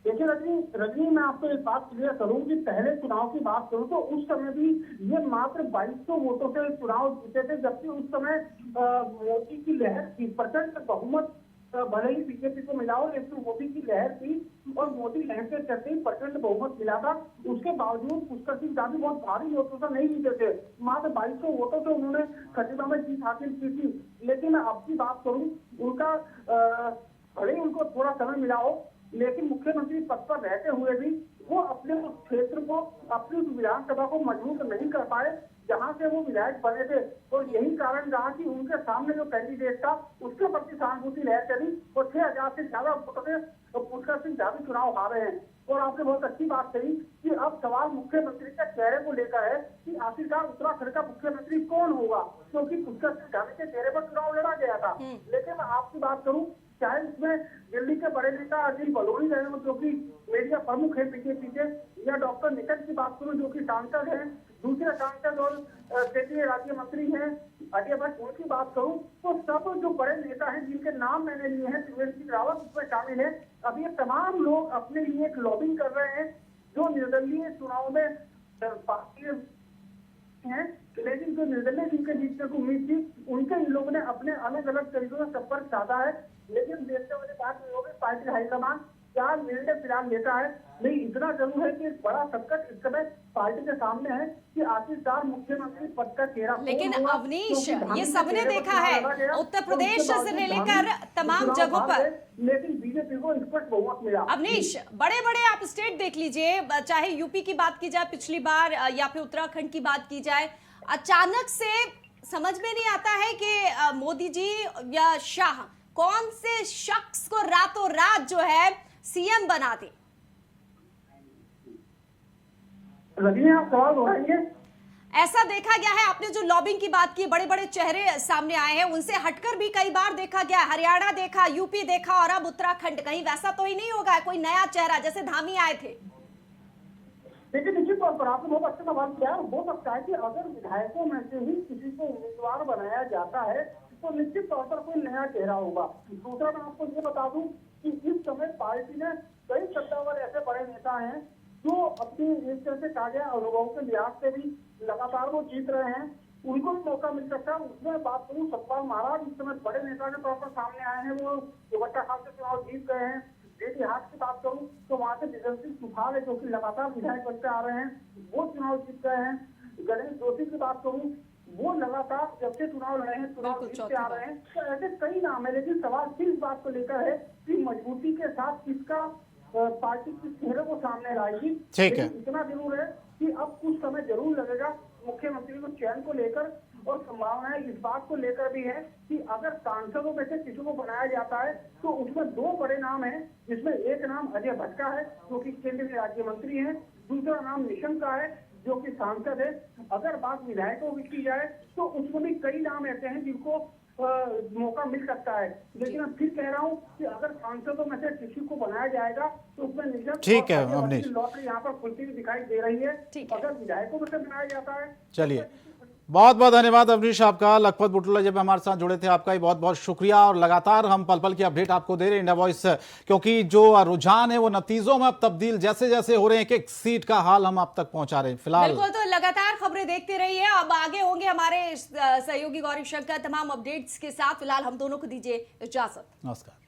देखिए रजनी, मैं आपको एक बात क्लियर करूं कि पहले चुनाव की बात करूं तो उस समय भी ये मात्र 2200 वोटों से चुनाव जीते थे, जबकि उस समय मोदी की लहर थी, प्रचंड बहुमत भले ही बीजेपी को मिला हो, लेकिन मोदी की लहर थी और मोदी लहर के चलते ही प्रचंड बहुमत मिला था। उसके बावजूद पुष्कर सिंह धामी बहुत भारी वोटों से नहीं जीते थे, मात्र 2200 वोटों से उन्होंने खटीमा में जीत हासिल की थी। लेकिन मैं अब की बात करूं, उनका भले ही उनको थोड़ा समय मिला हो, लेकिन मुख्यमंत्री पद पर रहते हुए भी वो अपने उस क्षेत्र को, अपनी उस विधानसभा को मजबूत नहीं कर पाए जहां से वो विधायक बने थे, और यही कारण रहा कि उनके सामने जो कैंडिडेट था उसके प्रति सहानुभूति लहर चली और 6000 से ज्यादा वोटों से पुष्कर सिंह धामी चुनाव हारे हैं। और आपने बहुत अच्छी बात कही कि अब सवाल मुख्यमंत्री के चेहरे को लेकर है कि आखिरकार उत्तराखंड का मुख्यमंत्री कौन होगा, क्योंकि पुष्कर सिंह धामी के चेहरे पर चुनाव लड़ा गया था। लेकिन मैं आपकी बात करूं, चाहे इसमें दिल्ली के बड़े नेता अनिल बलूनी रहे हो जो कि मीडिया प्रमुख है बीजेपी के, या डॉक्टर निकट की बात करूं जो कि सांसद है, दूसरे सांसद और केंद्रीय राज्य मंत्री हैं अजय भट्ट, उनकी बात करूं तो सब जो बड़े नेता हैं जिनके नाम मैंने लिए हैं, त्रिवेंद्र सिंह रावत उसमें शामिल है। अब ये तमाम लोग अपने लिए एक लॉबिंग कर रहे हैं जो निर्दलीय चुनाव में पार्टी हैं, लेकिन जो निर्दलीय जिनके जीतने को उम्मीद थी उनके इन लोगों ने अपने अलग अलग तरीकों से संपर्क साधा है। लेकिन देखते हुए बात पार्टी हाईकमान क्या निर्णय फिलहाल लेता है। नहीं, इतना जरूर है कि एक बड़ा संकट इस समय पार्टी के सामने है कि आखिरकार मुख्यमंत्री पद का चेहरा। लेकिन अवनीश, ये सबने देखा है उत्तर प्रदेश से लेकर तमाम जगहों पर, लेकिन बीजेपी को स्पष्ट बहुमत मिला। अवनीश, बड़े बड़े आप स्टेट देख लीजिए, चाहे यूपी की बात की जाए पिछली बार या फिर उत्तराखंड की बात की जाए, अचानक से समझ में नहीं आता है कि मोदी जी या शाह कौन से शख्स को रातों रात जो है सीएम बना दे। आप सवाल उठाएंगे? ऐसा देखा गया है, आपने जो लॉबिंग की बात की, बड़े बड़े चेहरे सामने आए हैं, उनसे हटकर भी कई बार देखा गया, हरियाणा देखा, यूपी देखा और अब उत्तराखंड, कहीं वैसा तो ही नहीं होगा कोई नया चेहरा जैसे धामी आए थे? देखिए, निश्चित तौर पर आपने बहुत अच्छा सवाल किया। हो सकता है कि अगर विधायकों में से ही किसी को उम्मीदवार बनाया जाता है तो निश्चित तौर पर कोई नया चेहरा होगा। दूसरा, मैं आपको ये बता दूं कि इस समय पार्टी में कई सत्तावर ऐसे बड़े नेता हैं जो अपनी एक तरह से कहा गया अनुभव के लिहाज से भी लगातार वो जीत रहे हैं, उनको भी मौका मिल सकता है। उसमें बात करूं, सतपाल महाराज इस समय बड़े नेता के तौर पर सामने आए हैं, वो दुबट्टा खान से चुनाव जीत गए हैं। हाट की बात करूं तो वहां से बिजन सिंह सुखाल है जो कि लगातार विधायक बनते आ रहे हैं, वो चुनाव जीत गए हैं। गणेश जोशी की बात करूं, वो लगातार जब से चुनाव लड़े हैं चुनाव जीतते आ रहे हैं। तो ऐसे कई नाम है, लेकिन सवाल सिर्फ बात को लेकर है कि मजबूती के साथ किसका पार्टी किस चेहरे को सामने लाएगी। ठीक है, इतना जरूर है कि अब कुछ समय जरूर लगेगा मुख्यमंत्री को चयन को लेकर, और संभावनाएं इस बात को लेकर भी है कि अगर सांसदों में से किसी को बनाया जाता है तो उसमें दो बड़े नाम हैं, जिसमें एक नाम अजय भट्ट का है जो कि केंद्रीय राज्य मंत्री है, दूसरा नाम निशंक का है जो कि सांसद है। अगर बात विधायकों की की जाए तो उसमें भी कई नाम ऐसे हैं जिनको मौका मिल सकता है। लेकिन मैं फिर कह रहा हूँ कि अगर सांसदों में से किसी को बनाया जाएगा तो उसमें निशंक ठीक है अवनीश, लॉटरी यहाँ पर खुलती हुई दिखाई दे रही है। अगर विधायकों में से बनाया जाता है, चलिए बहुत बहुत धन्यवाद अवनीश आपका। लखपत बुटोला जब हमारे साथ जुड़े थे, आपका ही बहुत बहुत शुक्रिया। और लगातार हम पल पल की अपडेट आपको दे रहे हैं इंडिया वॉइस, क्योंकि जो रुझान है वो नतीजों में अब तब्दील जैसे जैसे हो रहे हैं, एक सीट का हाल हम आप तक पहुंचा रहे हैं फिलहाल। बिल्कुल, तो लगातार खबरें देखते रहिए, अब आगे होंगे हमारे सहयोगी गौरी शंकर तमाम अपडेट्स के साथ। फिलहाल हम दोनों को दीजिए इजाजत, नमस्कार।